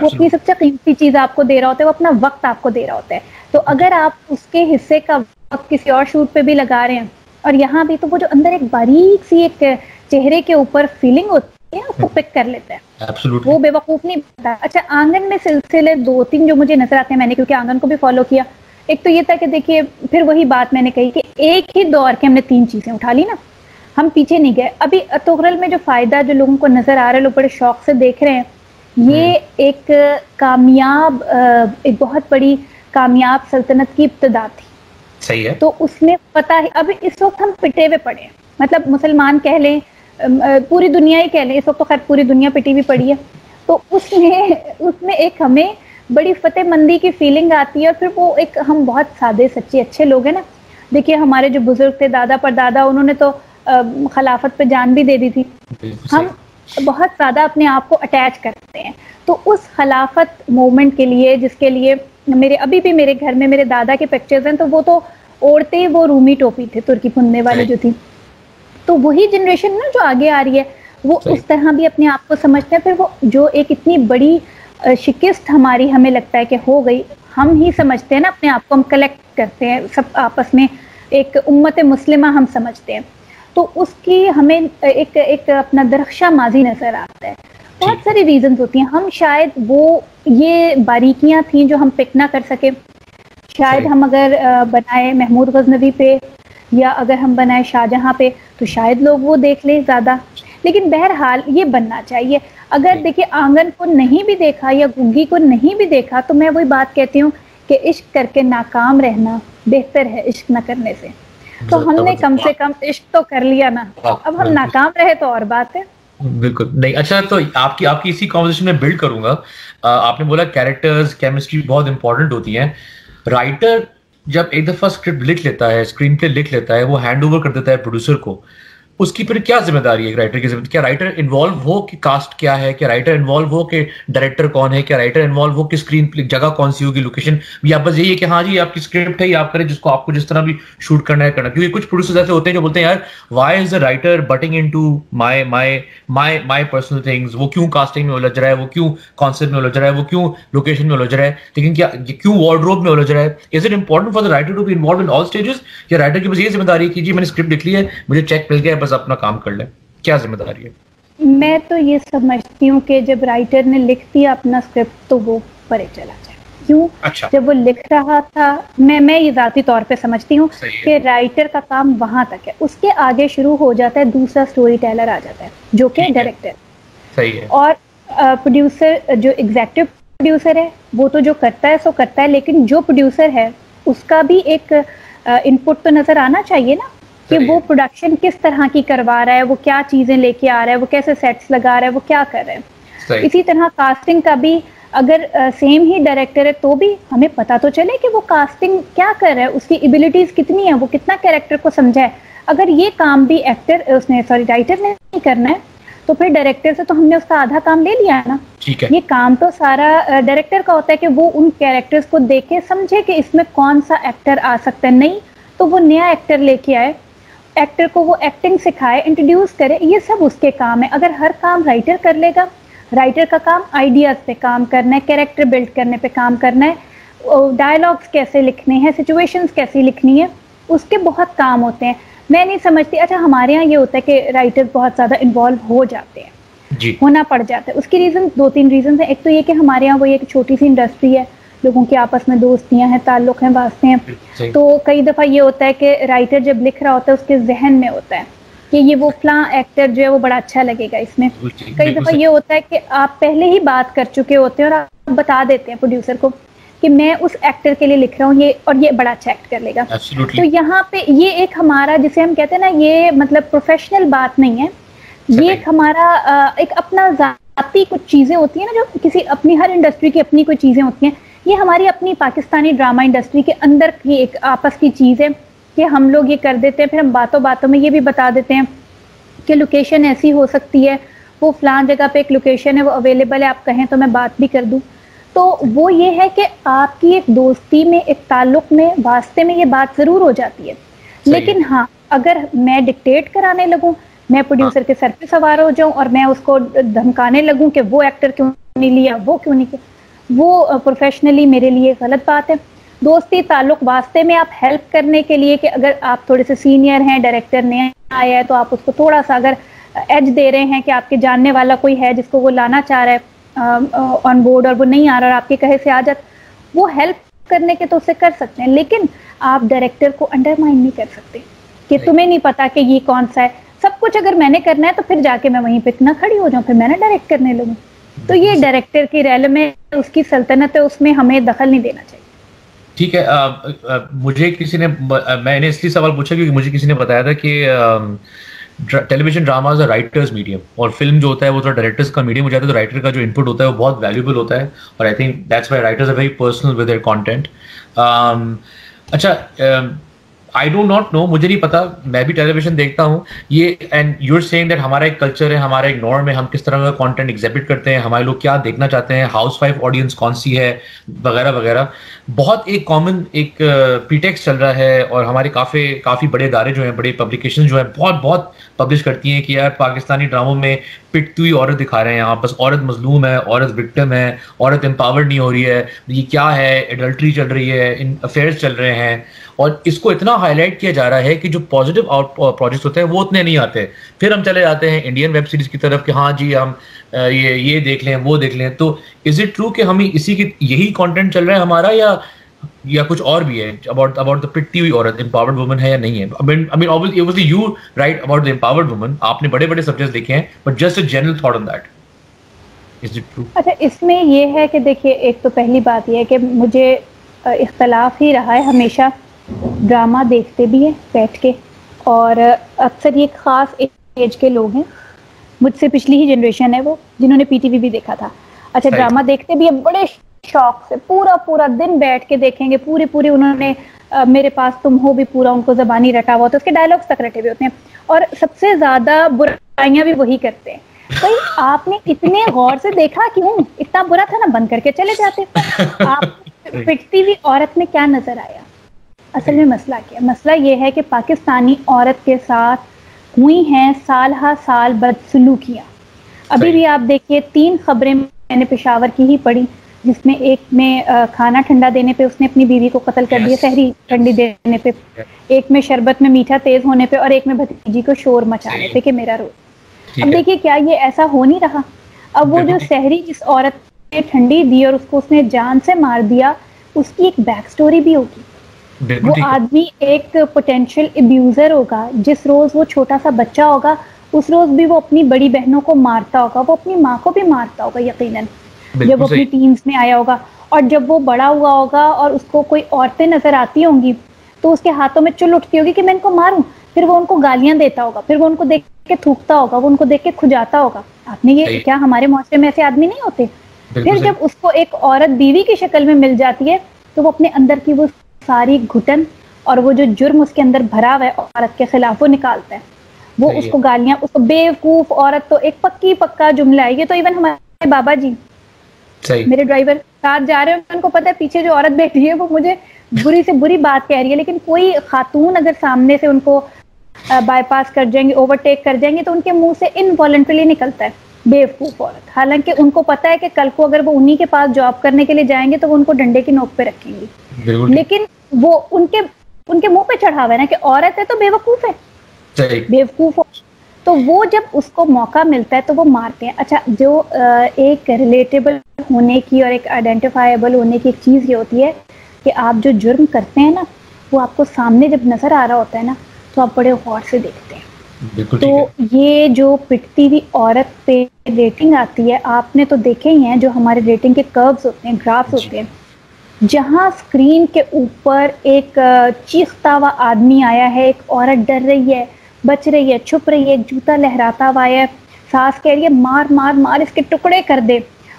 وہ اپنی سب سے قیمتی چیز آپ کو دے رہا ہوتا ہے, وہ اپنا وقت آپ کو دے رہا ہوتا ہے. تو اگر آپ اس کے حصے کا وقت کسی اور شوٹ پہ بھی لگا رہے ہیں, اور یہاں بھی, تو وہ جو اندر ایک باریک سی ایک چہرے کے اوپر فیلنگ ہوتی ہے اس کو پک کر لیتا ہے, وہ بے وقوف نہیں بنتا. اچھا, آنگن میں سلسلے 2-3 جو مجھے نظر آتے ہیں, میں نے کیونکہ آنگن کو بھی فالو کیا. ایک تو یہ تھا کہ دیکھیے پھر وہی بات میں نے کہی کہ ایک ہی دور کے ہم نے 3 چیزیں اٹھا لی نا, ہم پیچھے نہیں گئے. ابھی تغرل میں جو فائدہ جو لوگوں کو نظر آ رہا ہے, لوگ بڑے شوق سے دیکھ رہے ہیں, یہ ایک کامیاب, ایک بہت بڑی کامیاب سلطنت کی ابتدا تھی. صحیح ہے. تو اس میں پتہ ہے اب اس وقت ہم پٹے ہوئے پڑے ہیں, مطلب مسلمان کہہ لیں, پوری دنیا ہی کہہ لیں, اس وقت تو خیر پوری دنیا پٹی ہوئی پڑی ہے. تو اس میں ایک ہمیں بڑی فتح مندی کی فیلنگ آتی ہے, اور پھر وہ ایک, ہم بہت سادے سچے اچھے لوگ ہیں نا. دیکھیے ہمارے جو بزرگ تھے, دادا پر دادا, انہوں نے تو خلافت پہ جان بھی دے دی تھی. ہم بہت زیادہ اپنے آپ کو اٹیچ کرتے ہیں. تو اس خلافت مومنٹ کے لیے, جس کے لیے میرے ابھی بھی میرے گھر میں میرے دادا کے پکچرز ہیں, تو وہ تو اوڑھتے ہی وہ رومی ٹوپی تھے, ترکی پھننے والی جو تھی. تو وہی جنریشن نا جو آگے آ رہی ہے, وہ اس طرح بھی اپنے آپ کو سمجھتے ہیں. پھر وہ جو ایک اتنی بڑی شکست ہماری ہمیں لگتا ہے کہ ہو گئی, ہم ہی سمجھتے ہیں نا اپنے آپ کو, ہم کلیکٹ کرتے ہیں سب آپس میں, ایک امت مسلمہ ہم سمجھتے ہیں. تو اس کی ہمیں ایک اپنا درخشاں ماضی نظر آتا ہے. بہت ساری ریزنز ہوتی ہیں, ہم شاید وہ یہ باریکیاں تھیں جو ہم پک نہ کر سکے. شاید ہم اگر بنائے محمود غزنوی پہ, یا اگر ہم بنائے شاہجہاں پہ, تو شاید لوگ وہ دیکھ لیں زیادہ. لیکن بہرحال یہ بننا چاہیے. اگر دیکھیے آنگن کو نہیں بھی دیکھا یا گنگی کو نہیں بھی دیکھا, تو میں وہی بات کہتی ہوں کہ عشق کر کے ناکام رہنا بہتر ہے عشق نہ کرنے سے. تو ہم نے کم سے کم عشق تو کر لیا نا, اب ہم ناکام رہے تو اور بات ہے. بالکل نہیں. اچھا, تو آپ کی اسی کانورسیشن میں بلڈ کروں گا. آپ نے بولا کیریکٹرز, کیمسٹری بہت امپورٹنٹ ہوتی ہیں. رائٹر جب ایک دفعہ اسکرپٹ لکھ لیتا ہے, اسکرین پلے لکھ لیتا ہے, وہ ہینڈ اوور کر دیتا ہے پروڈیوسر کو, اس کی پھر کیا ذمہ داری ہے رائٹر کی؟ کیا رائٹر انوالو ہو کہ کاسٹ کیا ہے, کیا رائٹر انوالو ہو کہ ڈائریکٹر کون ہے, کیا رائٹر انوالو ہو کہ اسکرین پلے جگہ کون سی ہوگی, لوکیشن, یا بس یہی ہے کہ ہاں جی آپ کی اسکرپٹ ہے, یہ آپ کریں جس کو آپ کو جس طرح بھی شوٹ کرنا ہے کرنا. کیونکہ کچھ پروڈیوسر ایسے ہوتے ہیں جو بولتے ہیں یار why is the writer butting in to my personal things, وہ کیوں کاسٹنگ میں الجھ رہا ہے, وہ کیوں کانسیپٹ میں الجھ رہا ہے, وہ کیوں لوکیشن میں الجھ رہا ہے, لیکن کیوں وارڈروب میں الجھ رہا ہے. Is it important for the writer to be involved in all stages, یا رائٹر کی بس یہ ذمہ داری ہے کہ جی میں نے اسکرپٹ لکھ لی ہے, مجھے چیک مل گیا ہے, بس اپنا کام کر لیں؟ کیا ذمہ داری ہے؟ میں تو یہ سمجھتی ہوں کہ جب رائٹر نے لکھ دیا اپنا اسکرپٹ تو وہ پرے چلا جائے. کیوں؟ جب وہ لکھ رہا تھا, میں یہ ذاتی طور پہ سمجھتی ہوں کہ رائٹر کا کام وہاں تک ہے, اس کے آگے شروع ہو جاتا ہے دوسرا اسٹوری ٹیلر آ جاتا ہے جو کہ ڈائریکٹر. صحیح ہے. اور پروڈیوسر جو ایگزیکٹو پروڈیوسر ہے وہ تو جو کرتا ہے سو کرتا ہے, لیکن جو پروڈیوسر ہے اس کا بھی ایک انپٹ تو نظر آنا چاہیے نا, کہ وہ پروڈکشن کس طرح کی کروا رہا ہے, وہ کیا چیزیں لے کے آ رہا ہے, وہ کیسے سیٹس لگا رہا ہے, وہ کیا کر رہا ہے. اسی طرح کاسٹنگ کا بھی اگر سیم ہی ڈائریکٹر ہے تو بھی ہمیں پتہ تو چلے کہ وہ کاسٹنگ کیا کر رہا ہے, اس کی ایبلٹیز کتنی ہیں, وہ کتنا کیریکٹر کو سمجھا ہے. اگر یہ کام بھی رائٹر نے نہیں کرنا ہے تو پھر ڈائریکٹر سے تو ہم نے اس کا آدھا کام لے لیا ہے نا. یہ کام تو سارا ڈائریکٹر کا ہوتا ہے کہ وہ ان کیریکٹرز کو دیکھے سمجھے کہ اس میں کون سا ایکٹر آ سکتا ہے, نہیں تو وہ نیا ایکٹر لے کے آئے, ایکٹر کو وہ ایکٹنگ سکھائے, انٹروڈیوس کرے. یہ سب اس کے کام ہے. اگر ہر کام رائٹر کر لے گا, رائٹر کا کام آئیڈیاز پہ کام کرنا ہے, کیریکٹر بلڈ کرنے پہ کام کرنا ہے, ڈائلاگس کیسے لکھنے ہیں, سچویشنز کیسی لکھنی ہے, اس کے بہت کام ہوتے ہیں. میں نہیں سمجھتی. اچھا ہمارے یہاں یہ ہوتا ہے کہ رائٹر بہت زیادہ انوالو ہو جاتے ہیں, ہونا پڑ جاتا ہے. اس کی ریزن 2-3 ریزنز ہیں. ایک تو یہ کہ ہمارے یہاں وہ ایک چھوٹی سی انڈسٹری ہے, لوگوں کے آپس میں دوستیاں ہیں, تعلق ہیں, واسطے ہیں. تو کئی دفعہ یہ ہوتا ہے کہ رائٹر جب لکھ رہا ہوتا ہے اس کے ذہن میں ہوتا ہے کہ یہ وہ فلاں ایکٹر جو ہے وہ بڑا اچھا لگے گا اس میں. کئی دفعہ یہ ہوتا ہے کہ آپ پہلے ہی بات کر چکے ہوتے ہیں اور آپ بتا دیتے ہیں پروڈیوسر کو کہ میں اس ایکٹر کے لیے لکھ رہا ہوں یہ بڑا اچھا ایکٹ کر لے گا. تو یہاں پہ یہ ایک ہمارا جسے ہم کہتے ہیں نا, یہ مطلب پروفیشنل بات نہیں ہے, یہ ایک ہمارا ایک اپنا ذاتی کچھ چیزیں ہوتی ہیں نا, جو کسی اپنی ہر انڈسٹری کی اپنی کوئی چیزیں ہوتی ہیں. یہ ہماری اپنی پاکستانی ڈرامہ انڈسٹری کے اندر کی ایک آپس کی چیز ہے کہ ہم لوگ یہ کر دیتے ہیں, پھر ہم باتوں باتوں میں یہ بھی بتا دیتے ہیں کہ لوکیشن ایسی ہو سکتی ہے, وہ فلاں جگہ پہ ایک لوکیشن ہے, وہ اویلیبل ہے, آپ کہیں تو میں بات بھی کر دوں. تو وہ یہ ہے کہ آپ کی ایک دوستی میں, ایک تعلق میں, واسطے میں یہ بات ضرور ہو جاتی ہے. لیکن ہاں, اگر میں ڈکٹیٹ کرانے لگوں, میں پروڈیوسر کے سر پہ سوار ہو جاؤں اور میں اس کو دھمکانے لگوں کہ وہ ایکٹر کیوں نہیں لیا, وہ کیوں نہیں کیا, وہ پروفیشنلی میرے لیے غلط بات ہے. دوستی تعلق واسطے میں آپ ہیلپ کرنے کے لیے کہ اگر آپ تھوڑے سے سینئر ہیں, ڈائریکٹر نے آیا ہے, تو آپ اس کو تھوڑا سا اگر ایج دے رہے ہیں کہ آپ کے جاننے والا کوئی ہے جس کو وہ لانا چاہ رہا ہے آن بورڈ اور وہ نہیں آ رہا اور آپ کے کہے سے آ جاتا, وہ ہیلپ کرنے کے تو اسے کر سکتے ہیں. لیکن آپ ڈائریکٹر کو انڈرمائن نہیں کر سکتے کہ تمہیں نہیں پتا کہ یہ کون سا ہے. سب کچھ اگر میں نے کرنا ہے تو پھر جا کے میں وہیں پہ نہ کھڑی ہو جاؤں, پھر میں نے ڈائریکٹ کرنے لگوں. تو یہ ڈائریکٹر کی ریلم ہے, اس کی سلطنت ہے, اس میں ہمیں دخل نہیں دینا چاہیے. ٹھیک ہے. مجھے کسی نے, میں نے اس لیے سوال پوچھا کیونکہ مجھے کسی نے بتایا تھا کہ television drama is a writer's medium, اور فلم جو ہوتا ہے وہ تو ڈائریکٹرز کا میڈیم ہو جاتا ہے, تو رائٹر کا جو انپٹ ہوتا ہے وہ بہت ویلیوبل ہوتا ہے, اور I think that's why writers are very personal with their content. اچھا, آئی ڈو ناٹ نو, مجھے نہیں پتا, میں بھی ٹیلی ویژن دیکھتا ہوں یہ, and you are seeing that ہمارا ایک کلچر ہے, ہمارا ایک نارم ہے, ہم کس طرح کا کانٹینٹ ایگزیبٹ کرتے ہیں, ہمارے لوگ کیا دیکھنا چاہتے ہیں, ہاؤس وائف آڈینس کون سی ہے, وغیرہ وغیرہ. بہت ایک کامن ایک پریٹیکسٹ چل رہا ہے, اور ہمارے کافی بڑے ادارے جو ہیں, بڑے پبلیکیشن جو ہیں, بہت پبلش کرتی ہیں کہ یار پاکستانی ڈراموں میں پٹتی ہوئی عورت دکھا رہے ہیں آپ, بس عورت مظلوم ہے, عورت وکٹم ہے, عورت امپاورڈ نہیں ہو رہی ہے, یہ کیا ہے, ایڈلٹری چل رہی ہے, ان افیئرس چل رہے ہیں. اور اس کو اتنا ہائی لائٹ کیا جا رہا ہے کہ جو پازیٹیو پروجیکٹس ہوتے ہیں وہ اتنے نہیں آتے. پھر ہم چلے جاتے ہیں انڈین ویب سیریز کی طرف کہ ہاں جی ہم یہ دیکھ لیں, وہ دیکھ لیں. تو از اٹ ٹرو کہ ہمیں اسی کی یہی کانٹینٹ چل رہا ہے ہمارا, یا کچھ اور بھی ہے اباؤٹ دا پٹی ہوئی عورت, امپاورڈ وومن ہے یا نہیں ہے؟ I mean obviously you write about the empowered woman, آپ نے بڑے سبجیکٹس دیکھے ہیں, but just a general thought on that. Is it true? اچھا, اس میں یہ ہے کہ دیکھیے, ایک تو پہلی بات یہ ہے کہ مجھے اختلاف ہی رہا ہے ہمیشہ, ڈرامہ دیکھتے بھی ہیں بیٹھ کے, اور اکثر یہ خاص ایج کے لوگ ہیں, مجھ سے پچھلی ہی جنریشن ہے وہ, جنہوں نے پی ٹی وی بھی دیکھا تھا. اچھا, ڈرامہ دیکھتے بھی ہیں بڑے شوق سے, پورا دن بیٹھ کے دیکھیں گے, پوری انہوں نے میرے پاس تم ہو بھی پورا ان کو زبانی رٹا ہوا ہوتا ہے, اس کے ڈائلاگس تک رٹے ہوئے ہوتے ہیں, اور سب سے زیادہ برائیاں بھی وہی کرتے ہیں. بھائی آپ نے اتنے غور سے دیکھا کیوں, اتنا برا تھا نا, بند کر کے چلے جاتے. آپ پٹتی ہوئی عورت میں کیا نظر آیا؟ اصل میں مسئلہ کیا؟ مسئلہ یہ ہے کہ پاکستانی عورت کے ساتھ ہوئی ہیں سال ہا سال بدسلوکیاں. ابھی بھی آپ دیکھیے 3 خبریں میں نے پشاور کی ہی پڑھی, جس میں ایک میں کھانا ٹھنڈا دینے پہ اس نے اپنی بیوی کو قتل کر دیا, سحری ٹھنڈی دینے پہ, ایک میں شربت میں میٹھا تیز ہونے پہ, اور ایک میں بھتیجی کو شور مچانے پہ کہ میرا روز. اب دیکھیے کیا یہ ایسا ہو نہیں رہا؟ اب وہ جو سحری جس عورت نے ٹھنڈی دی اور اس کو اس نے جان سے مار دیا, اس کی ایک بیک سٹوری بھی ہوگی. وہ آدمی ایک پوٹینشیل ابیوزر ہوگا, جس روز وہ چھوٹا سا بچہ ہوگا اس روز بھی وہ اپنی بڑی بہنوں کو مارتا ہوگا, وہ اپنی ماں کو بھی مارتا ہوگا یقیناً, جب وہ اپنی ٹینز میں آیا ہوگا. اور جب وہ بڑا ہوا ہوگا اور اس کو کوئی عورتیں نظر آتی ہوں گی تو اس کے ہاتھوں میں چل اٹھتی ہوگی کہ میں ان کو ماروں, پھر وہ ان کو گالیاں دیتا ہوگا, پھر وہ ان کو دیکھ کے تھوکتا ہوگا, وہ ان کو دیکھ کے کھجاتا ہوگا. آپ نے یہ کیا ہمارے معاشرے میں ایسے آدمی نہیں ہوتے؟ پھر جب اس کو ایک عورت بیوی کی شکل میں مل جاتی ہے تو وہ اپنے اندر کی وہ ساری گھٹن اور وہ جو جرم اس کے اندر بھرا ہوا ہے عورت کے خلاف وہ نکالتا ہے. وہ اس کو گالیاں, اس کو بیوقوف عورت, تو ایک پکا جملہ ہے یہ. تو ایون ہمارے بابا جی, میرے ڈرائیور ساتھ جا رہے ہیں, ان کو پتا ہے پیچھے جو عورت بیٹھی ہے وہ مجھے بری سے بری بات کہہ رہی ہے, لیکن کوئی خاتون اگر سامنے سے ان کو بائی پاس کر جائیں گے, اوورٹیک کر جائیں گے, تو ان کے منہ سے انوالنٹریلی نکلتا ہے بیوقوف عورت. حالانکہ ان کو پتا ہے کہ کل کو اگر وہ انہی کے پاس جاب کرنے کے لیے جائیں گے تو وہ ان کو ڈنڈے کی نوک پہ رکھیں گی. لیکن وہ ان کے منہ پہ چڑھا ہوا ہے نا کہ عورت ہے تو بیوقوف ہے, بیوقوف ہو. تو وہ جب اس کو موقع ملتا ہے تو وہ مارتے ہیں. اچھا, جو ایک ریلیٹیبل ہونے کی اور ایک آئیڈینٹیفائیبل ہونے کی ایک چیز یہ ہوتی ہے کہ آپ جو جرم کرتے ہیں نا وہ آپ کو سامنے جب نظر آ رہا ہوتا ہے نا تو آپ بڑے غور سے دیکھتے ہیں. تو یہ جو پٹتی ہوئی عورت پہ ریٹنگ آتی ہے, آپ نے تو دیکھے ہی ہیں جو ہمارے ریٹنگ کے کروز ہوتے ہیں, گرافس ہوتے ہیں, جہاں اسکرین کے اوپر ایک چیختا ہوا آدمی آیا ہے, ایک عورت ڈر رہی ہے, بچ رہی ہے, چھپ رہی ہے, ایک جوتا لہراتا ہوا ہے, ساس کہہ رہی ہے مار مار مار اس کے ٹکڑے کر دے,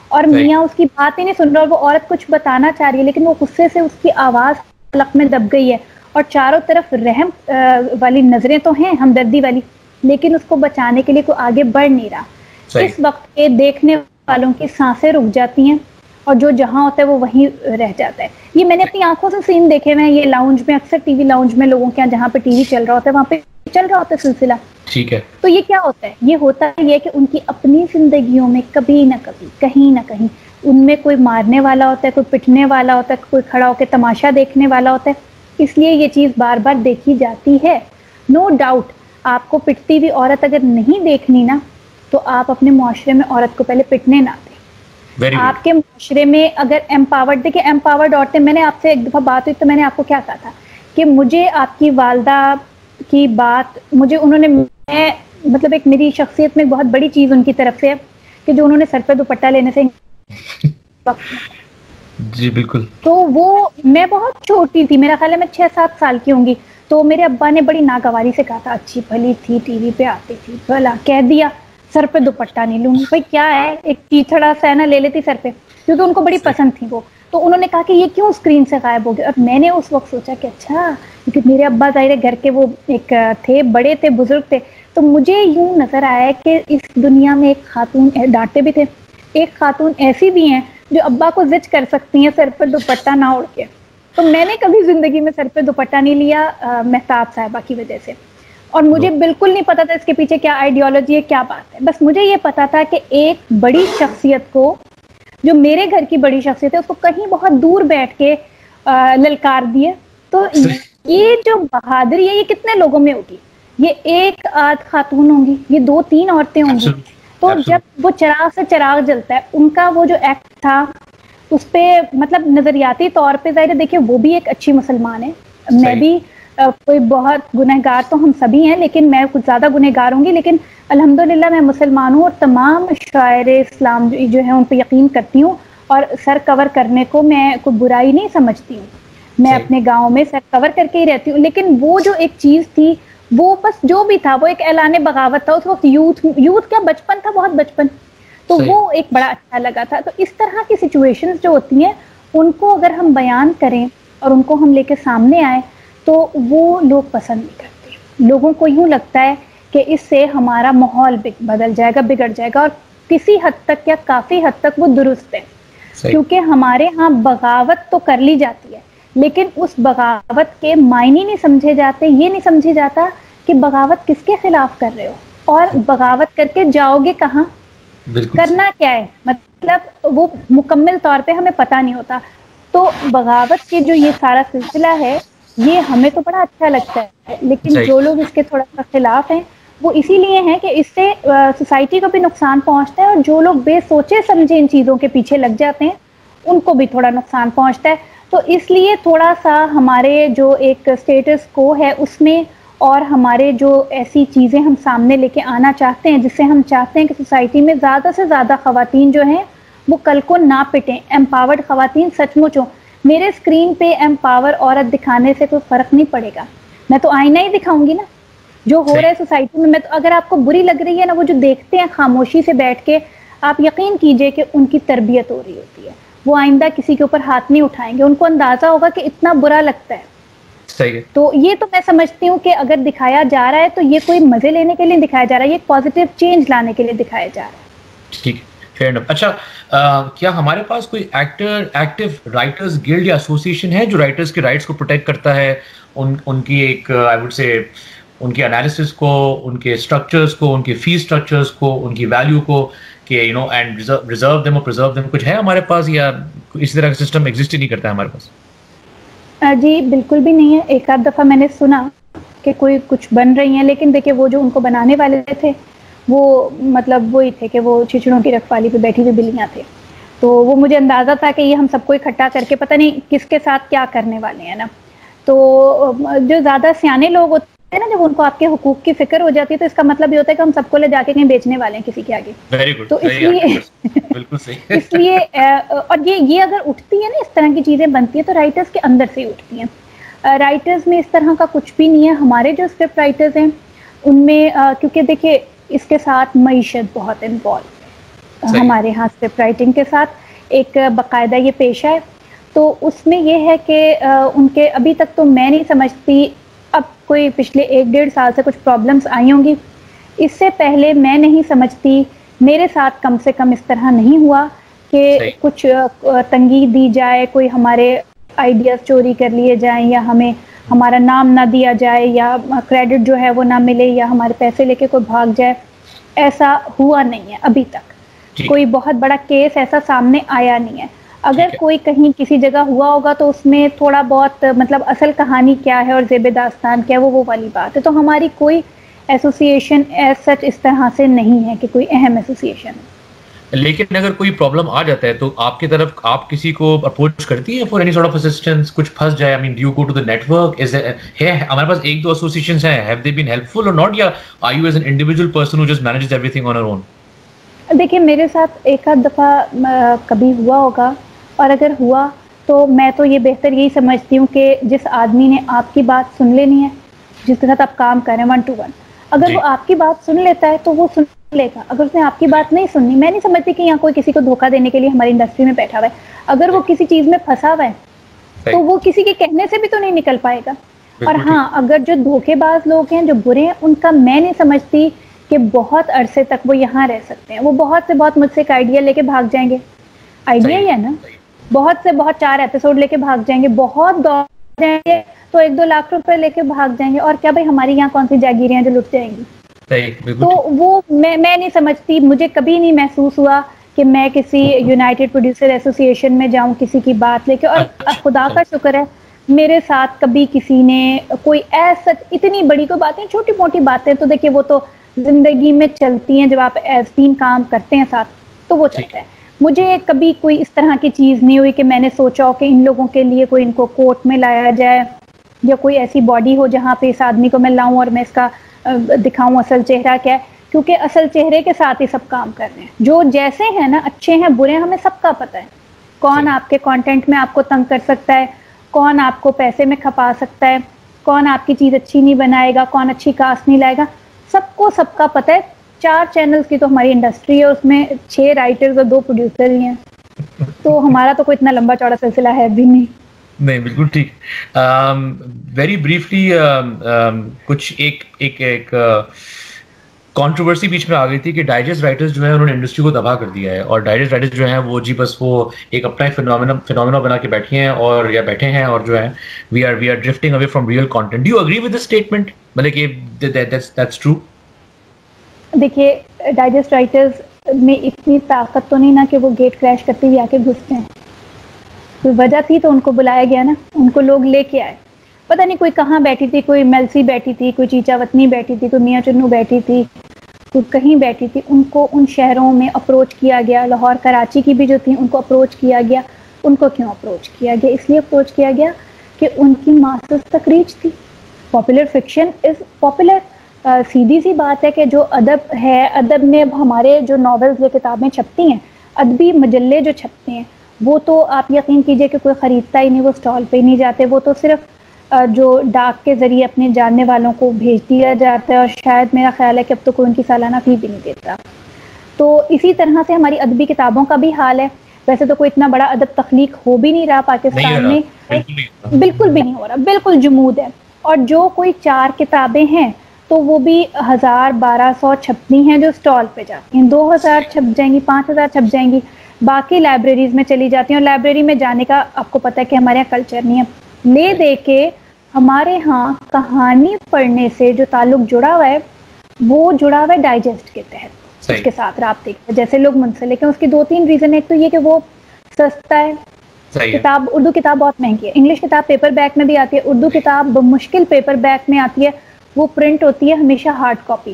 اور میاں اس کی بات ہی نہیں سن رہا, اور وہ عورت کچھ بتانا چاہ رہی ہے لیکن وہ غصے سے اس کی آواز حلق میں دب گئی ہے, اور چاروں طرف رحم والی نظریں تو ہیں, ہمدردی والی, لیکن اس کو بچانے کے لیے کوئی آگے بڑھ نہیں رہا. اس وقت کے دیکھنے والوں کی سانسیں رک جاتی ہیں, اور جو جہاں ہوتا ہے وہ وہیں رہ جاتا ہے. یہ میں نے اپنی آنکھوں سے سین دیکھے ہوئے ہیں, یہ لاؤنج میں اکثر ٹی وی لاؤنج میں لوگوں کے یہاں جہاں پہ ٹی وی چل رہا ہوتا ہے وہاں پہ چل رہا ہوتا ہے سلسلہ. ٹھیک ہے. تو یہ کیا ہوتا ہے, یہ ہوتا ہے یہ کہ ان کی اپنی زندگیوں میں کبھی نہ کبھی کہیں نہ کہیں ان میں کوئی مارنے والا ہوتا ہے, کوئی پٹنے والا ہوتا ہے, کوئی کھڑا ہو کے تماشا دیکھنے والا ہوتا ہے, اس لیے یہ چیز بار بار دیکھی جاتی ہے. نو ڈاؤٹ آپ کو پٹتی ہوئی عورت اگر نہیں دیکھنی نا تو آپ اپنے معاشرے میں عورت کو پہلے پٹنے نہ دیں. آپ کے معاشرے میں اگر امپاورڈ, دیکھیں امپاورڈ عورتیں, میں نے آپ سے ایک دفعہ بات ہوئی تو میں نے آپ کو کیا کہا تھا کہ مجھے آپ کی والدہ کی بات, مجھے انہوں نے, میں مطلب ایک میری شخصیت میں بہت بڑی چیز ان کی طرف سے ہے کہ جو انہوں نے سر پہ دوپٹہ لینے سے جی بالکل. تو وہ میں بہت چھوٹی تھی, میرا خیال ہے میں 6-7 سال کی ہوں گی, تو میرے ابا نے بڑی ناگواری سے کہا تھا, اچھی بھلی تھی ٹی وی پہ آتی تھی, بھلا کہہ دیا سر پہ دوپٹہ نہیں لوں گی. بھائی کیا ہے, ایک چیتھڑا سا ہے نا لے لیتی سر پہ, کیونکہ ان کو بڑی پسند تھی وہ. تو انہوں نے کہا کہ یہ کیوں اسکرین سے غائب ہو گیا, اور میں نے اس وقت سوچا کہ اچھا کیونکہ میرے ابا ظاہر گھر کے وہ ایک تھے, بڑے تھے, بزرگ تھے, تو مجھے یوں نظر آیا کہ اس دنیا میں ایک خاتون, ڈانٹتے بھی تھے, ایک خاتون ایسی بھی ہیں جو ابا کو زچ کر سکتی ہیں سر پر دوپٹہ نہ اوڑھ کے. تو میں نے کبھی زندگی میں سر پہ دوپٹہ نہیں لیا مہتاب صاحبہ کی وجہ سے, اور مجھے بالکل نہیں پتا تھا اس کے پیچھے کیا آئیڈیالوجی ہے, کیا بات ہے. بس مجھے یہ پتا تھا کہ ایک بڑی شخصیت کو, جو میرے گھر کی بڑی شخصیت ہے, اس کو کہیں بہت دور بیٹھ کے للکار دیے. تو یہ جو بہادری ہے یہ کتنے لوگوں میں ہوگی, یہ ایک آدھ خاتون ہوں گی, یہ 2-3 عورتیں ہوں گی. تو جب وہ چراغ سے چراغ جلتا ہے, ان کا وہ جو ایکٹ تھا اس پہ مطلب نظریاتی طور پہ ظاہر دیکھیں وہ بھی ایک اچھی مسلمان ہے, میں بھی کوئی بہت گنہگار تو ہم سبھی ہیں, لیکن میں کچھ زیادہ گنہگار ہوں گی, لیکن الحمدللہ میں مسلمان ہوں, اور تمام شاعر اسلام جو ہیں ان پہ یقین کرتی ہوں, اور سر کور کرنے کو میں کوئی برائی نہیں سمجھتی ہوں. میں اپنے گاؤں میں سر کور کر کے ہی رہتی ہوں, لیکن وہ جو ایک چیز تھی وہ بس جو بھی تھا وہ ایک اعلان بغاوت تھا. اس وقت یوتھ کیا بچپن تھا, بہت بچپن, تو وہ ایک بڑا اچھا لگا تھا. تو اس طرح کی سچویشنز جو ہوتی ہیں ان کو اگر ہم بیان کریں اور ان کو ہم لے کے سامنے آئیں تو وہ لوگ پسند نہیں کرتے. لوگوں کو یوں لگتا ہے کہ اس سے ہمارا ماحول بدل جائے گا, بگڑ جائے گا, اور کسی حد تک یا کافی حد تک وہ درست ہے, کیونکہ ہمارے ہاں بغاوت تو کر لی جاتی ہے, لیکن اس بغاوت کے معنی نہیں سمجھے جاتے. یہ نہیں سمجھے جاتا کہ بغاوت کس کے خلاف کر رہے ہو, اور بغاوت کر کے جاؤ گے کہاں, کرنا کیا ہے, مطلب وہ مکمل طور پہ ہمیں پتہ نہیں ہوتا. تو بغاوت کے جو یہ سارا سلسلہ ہے یہ ہمیں تو بڑا اچھا لگتا ہے, لیکن جو لوگ اس کے تھوڑا سا خلاف ہیں وہ اسی لیے ہیں کہ اس سے سوسائٹی کو بھی نقصان پہنچتا ہے, اور جو لوگ بے سوچے سمجھے ان چیزوں کے پیچھے لگ جاتے ہیں ان کو بھی تھوڑا نقصان پہنچتا ہے. تو اس لیے تھوڑا سا ہمارے جو ایک اسٹیٹس کو ہے اس میں, اور ہمارے جو ایسی چیزیں ہم سامنے لے کے آنا چاہتے ہیں جس سے ہم چاہتے ہیں کہ سوسائٹی میں زیادہ سے زیادہ خواتین جو ہیں وہ کل کو نہ پٹیں, امپاورڈ خواتین سچ مچ ہوں. میرے اسکرین پہ امپاور عورت دکھانے سے کوئی فرق نہیں پڑے گا, میں تو آئینہ ہی دکھاؤں گی نا جو ہو رہا ہے سوسائٹی میں. تو اگر آپ کو بری لگ رہی ہے نا, وہ جو دیکھتے ہیں خاموشی سے بیٹھ کے, آپ یقین کیجئے کہ ان کی تربیت ہو رہی ہوتی ہے, وہ آئندہ کسی کے اوپر ہاتھ نہیں اٹھائیں گے, ان کو اندازہ ہوگا کہ اتنا برا لگتا ہے. تو یہ تو میں سمجھتی ہوں کہ اگر دکھایا جا رہا ہے تو یہ کوئی مزے لینے کے لیے دکھایا جا رہا ہے, یہ پازیٹیو چینج لانے کے لیے دکھایا جا رہا ہے. ٹھیک ہے, فیئر انف. اچھا, کیا ہمارے پاس کوئی ایکٹیو رائٹرز گلڈ یا ایسوسیشن ہے جو رائٹرز کے رائٹس کو پروٹیکٹ کرتا ہے, ان کی ایک آئی وڈ سے ان کے انالیسس کو, ان کے اسٹرکچرز کو, ان کے فی اسٹرکچرز کو, ان کی ویلیو کو, کہ you know and reserve them اور پرزرو دیم, کچھ ہے ہمارے پاس یا اسی طرح کا سسٹم ایگزسٹ ہی نہیں کرتا ہے ہمارے پاس؟ جی بالکل بھی نہیں ہے. ایک آدھ دفعہ میں نے سنا کہ کوئی کچھ بن رہی ہیں, لیکن دیکھیں وہ جو ان کو بنانے والے تھے وہ مطلب وہی تھے کہ وہ چچڑوں کی رکھوالی پہ بیٹھی ہوئی بلیاں تھے, تو وہ مجھے اندازہ تھا کہ یہ ہم سب کو اکٹھا کر کے پتہ نہیں کس کے ساتھ کیا کرنے والے ہیں نا. تو جو زیادہ سیانے لوگ ہوتے ہیں نا جب ان کو آپ کے حقوق کی فکر ہو جاتی ہے تو اس کا مطلب یہ ہوتا ہے کہ ہم سب کو لے جا کے کہیں بیچنے والے ہیں کسی کے آگے. تو اس لیے بالکل صحیح. اس لیے اور یہ اگر اٹھتی ہے نا اس طرح کی چیزیں بنتی ہیں تو رائٹرز کے اندر سے ہی اٹھتی ہیں. رائٹرز میں اس طرح کا کچھ بھی نہیں ہے. ہمارے جو اسکرپٹ رائٹرز ہیں ان میں کیونکہ دیکھیں اس کے ساتھ معیشت بہت انوالو ہمارے یہاں اسکرپٹ رائٹنگ کے ساتھ ایک باقاعدہ یہ پیشہ ہے. تو اس میں یہ ہے کہ ان کے ابھی تک تو میں نہیں سمجھتی, اب کوئی پچھلے 1-1.5 سال سے کچھ پرابلمس آئی ہوں گی, اس سے پہلے میں نہیں سمجھتی, میرے ساتھ کم سے کم اس طرح نہیں ہوا کہ کچھ تنگی دی جائے, کوئی ہمارے آئیڈیاز چوری کر لیے جائیں یا ہمیں ہمارا نام نہ دیا جائے یا کریڈٹ جو ہے وہ نہ ملے یا ہمارے پیسے لے کے کوئی بھاگ جائے. ایسا ہوا نہیں ہے ابھی تک, کوئی بہت بڑا کیس ایسا سامنے آیا نہیں ہے. اگر کوئی کہیں کسی جگہ ہوا ہوگا تو اس میں تھوڑا بہت مطلب اصل کہانی کیا ہے اور زیب داستان کیا ہے وہ والی بات ہے. تو ہماری کوئی ایسوسیشن ایز سچ اس طرح سے نہیں ہے کہ کوئی اہم ایسوسیشن ہے. لیکن اگر کوئی پرابلم آ جاتا ہے تو آپ کی طرف آپ کسی کو اپروچ کرتی ہیں for any sort of assistance, کچھ پھنس جائے, I mean do you go to the network, ہمارے پاس 1-2 ایسوسیشنز ہیں, have they been helpful اور ناٹ, یا are you as an individual person ہو just manages everything on her own? دیکھیے میرے ساتھ ایک آدھ دفعہ کبھی ہوا ہوگا, اور اگر ہوا تو میں تو یہ بہتر یہی سمجھتی ہوں کہ جس آدمی نے آپ کی بات سن لینی ہے, جس کے ساتھ آپ کام کریں 1 to 1, اگر وہ آپ کی بات سن لیتا ہے تو وہ سن لے گا. اگر اس نے آپ کی بات نہیں سننی, میں نہیں سمجھتی کہ یہاں کوئی کسی کو دھوکہ دینے کے لیے ہماری انڈسٹری میں بیٹھا ہوا ہے. اگر وہ کسی چیز میں پھنسا ہوا ہے تو وہ کسی کے کہنے سے بھی تو نہیں نکل پائے گا. اور ہاں اگر جو دھوکے باز لوگ ہیں جو برے ہیں ان کا میں نہیں سمجھتی کہ بہت عرصے تک وہ یہاں رہ سکتے ہیں. وہ بہت سے بہت مجھ سے ایک آئیڈیا لے کے بھاگ جائیں گے, آئیڈیا ہی ہے نا, بہت سے بہت 4 ایپیسوڈ لے کے بھاگ جائیں گے, بہت دوڑ جائیں گے تو 1-2 لاکھ روپے لے کے بھاگ جائیں گے. اور کیا بھائی ہماری یہاں کون سی جاگیریاں جو لٹ جائیں گی. تو وہ میں نہیں سمجھتی, مجھے کبھی نہیں محسوس ہوا کہ میں کسی یونائٹیڈ پروڈیوسر ایسوسیشن میں جاؤں کسی کی بات لے کے. اور خدا کا شکر ہے میرے ساتھ کبھی کسی نے کوئی ایسا اتنی بڑی کوئی باتیں, چھوٹی موٹی باتیں تو دیکھیے وہ تو زندگی میں چلتی ہیں, جب آپ ایز کام کرتے ہیں ساتھ تو وہ چلتا ہے. مجھے کبھی کوئی اس طرح کی چیز نہیں ہوئی کہ میں نے سوچا ہو کہ ان لوگوں کے لیے کوئی ان کو کورٹ میں لایا جائے, یا کوئی ایسی باڈی ہو جہاں پہ اس آدمی کو میں لاؤں اور میں اس کا دکھاؤں اصل چہرہ کیا ہے. کیونکہ اصل چہرے کے ساتھ ہی سب کام کر رہے ہیں, جو جیسے ہیں نا, اچھے ہیں برے ہیں, ہمیں سب کا پتہ ہے کون آپ کے کانٹینٹ میں آپ کو تنگ کر سکتا ہے, کون آپ کو پیسے میں کھپا سکتا ہے, کون آپ کی چیز اچھی نہیں بنائے گا, کون اچھی کاسٹ نہیں لائے گا. سب کو سب کا پتہ ہے. 4 چینلز کی تو ہماری انڈسٹری ہے, اس میں 6 رائٹرز اور 2 پروڈیوسر ہی ہیں, تو ہمارا تو کوئی اتنا لمبا چوڑا سلسلہ ہے بھی نہیں. نہیں بالکل ٹھیک. ویری بریفلی کچھ ایک کانٹروورسی بیچ میں آ گئی تھی کہ ڈائجسٹ رائٹرز جو ہیں انہوں نے انڈسٹری کو تباہ کر دیا ہے, اور ڈائجسٹ رائٹرز جو ہیں وہ جی بس وہ ایک اپنا فینومینا بنا کے بیٹھے ہیں اور بیٹھے ہیں اور جو ہے we are drifting away from real content. Do you agree with this statement, مطلب کہ دیٹس ٹرو؟ دیکھیے ڈائجسٹ رائٹرز میں اتنی طاقت تو نہیں نا کہ وہ گیٹ کریش کرتے ہوئے آ کے گھستے ہیں. کوئی وجہ تھی تو ان کو بلایا گیا نا, ان کو لوگ لے کے آئے. پتہ نہیں کوئی کہاں بیٹھی تھی, کوئی میلسی بیٹھی تھی, کوئی چیچا وطنی بیٹھی تھی, کوئی میاں چنو بیٹھی تھی, کوئی کہیں بیٹھی تھی. ان کو ان شہروں میں اپروچ کیا گیا, لاہور کراچی کی بھی جو تھی ان کو اپروچ کیا گیا. ان کو کیوں اپروچ کیا گیا؟ اس لیے اپروچ کیا گیا کہ ان کی ماسز تک ریچ تھی. Popular fiction is popular. سیدھی سی بات ہے کہ جو ادب ہے, ادب میں ہمارے جو ناولز یا کتابیں چھپتی ہیں, ادبی مجلے جو چھپتے ہیں, وہ تو آپ یقین کیجئے کہ کوئی خریدتا ہی نہیں, وہ اسٹال پہ ہی نہیں جاتے, وہ تو صرف جو ڈاک کے ذریعے اپنے جاننے والوں کو بھیج دیا جاتا ہے, اور شاید میرا خیال ہے کہ اب تو کوئی ان کی سالانہ فی بھی نہیں دیتا. تو اسی طرح سے ہماری ادبی کتابوں کا بھی حال ہے. ویسے تو کوئی اتنا بڑا ادب تخلیق ہو بھی نہیں رہا پاکستان میں, بالکل بھی نہیں ہو رہا, بالکل جمود ہے. اور جو کوئی 4 کتابیں ہیں تو وہ بھی 1000-1200 چھپنی ہیں جو اسٹال پہ جاتی ہیں, 2000 چھپ جائیں گی, 5000 چھپ جائیں گی, باقی لائبریریز میں چلی جاتی ہیں. اور لائبریری میں جانے کا آپ کو پتہ ہے کہ ہمارے یہاں کلچر نہیں ہے. لے دے کے ہمارے ہاں کہانی پڑھنے سے جو تعلق جڑا ہوا ہے وہ جڑا ہوا ہے ڈائجسٹ کے تحت, اس کے ساتھ رابطے کے جیسے لوگ منسلک ہیں. اس کے 2-3 ریزن. ایک تو یہ کہ وہ سستا ہے, کتاب اردو کتاب بہت مہنگی ہے, انگلش کتاب پیپر بیک میں بھی آتی ہے, اردو کتاب مشکل پیپر بیک میں آتی ہے, وہ پرنٹ ہوتی ہے ہمیشہ ہارڈ کاپی,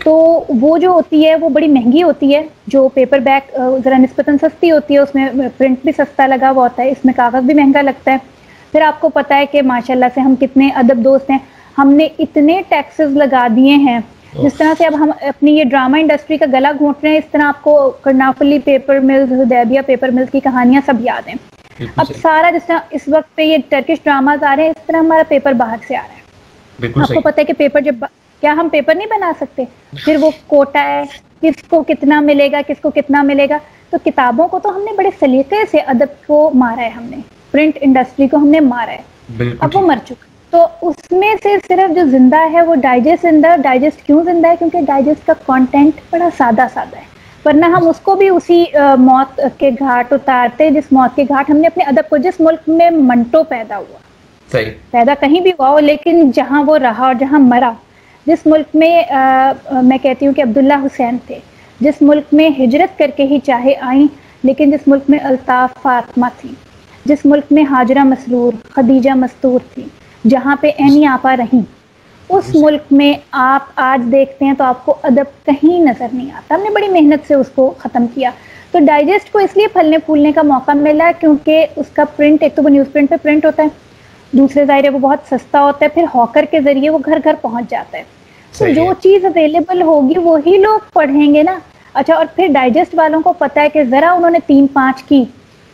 تو وہ جو ہوتی ہے وہ بڑی مہنگی ہوتی ہے. جو پیپر بیک ذرا نسبتاً سستی ہوتی ہے, اس میں پرنٹ بھی سستا لگا ہوا ہوتا ہے, اس میں کاغذ بھی مہنگا لگتا ہے. پھر آپ کو پتہ ہے کہ ماشاء اللہ سے ہم کتنے ادب دوست ہیں, ہم نے اتنے ٹیکسز لگا دیے ہیں جس طرح سے اب ہم اپنی یہ ڈرامہ انڈسٹری کا گلا گھونٹ رہے ہیں. اس طرح آپ کو کرنافلی پیپر ملز, حدیبیہ پیپر ملز کی کہانیاں سب یاد ہیں. اب سارا جس طرح اس وقت پہ یہ ٹرکش ڈراماز آ رہے ہیں, اس طرح ہمارا پیپر باہر سے آ رہا ہے. آپ کو پتہ ہے کہ پیپر جب کیا ہم پیپر نہیں بنا سکتے, پھر وہ کوٹا ہے, کس کو کتنا ملے گا, کس کو کتنا ملے گا. تو کتابوں کو تو ہم نے بڑے سلیقے سے ادب کو مارا ہے, ہم نے پرنٹ انڈسٹری کو ہم نے مارا ہے, اب وہ مر چکا. تو اس میں سے صرف جو زندہ ہے وہ ڈائجسٹ زندہ ہے. ڈائجسٹ کیوں زندہ ہے؟ کیونکہ ڈائجسٹ کا کانٹینٹ بڑا سادہ ہے, ورنہ ہم اس کو بھی اسی موت کے گھاٹ اتارتے جس موت کے گھاٹ ہم نے اپنے ادب کو, جس ملک میں منٹو پیدا ہوا, پیدا کہیں بھی ہوا ہو, لیکن جہاں وہ رہا اور جہاں مرا, جس ملک میں میں کہتی ہوں کہ عبداللہ حسین تھے, جس ملک میں ہجرت کر کے ہی چاہے آئیں, لیکن جس ملک میں الطاف فاطمہ تھی, جس ملک میں ہاجرہ مسرور, خدیجہ مستور تھی, جہاں پہ عینی آپا رہیں, اس ملک میں آپ آج دیکھتے ہیں تو آپ کو ادب کہیں نظر نہیں آتا. ہم نے بڑی محنت سے اس کو ختم کیا. تو ڈائجسٹ کو اس لیے پھلنے پھولنے کا موقع ملا کیونکہ اس کا پرنٹ, ایک تو وہ نیوز پرنٹ پہ پرنٹ ہوتا ہے, دوسرے ظاہر ہے وہ بہت سستا ہوتا ہے, پھر ہاکر کے ذریعے وہ گھر گھر پہنچ جاتا ہے. تو جو چیز اویلیبل ہوگی وہی لوگ پڑھیں گے نا. اچھا, اور پھر ڈائجسٹ والوں کو پتہ ہے کہ ذرا انہوں نے 3-5 کی,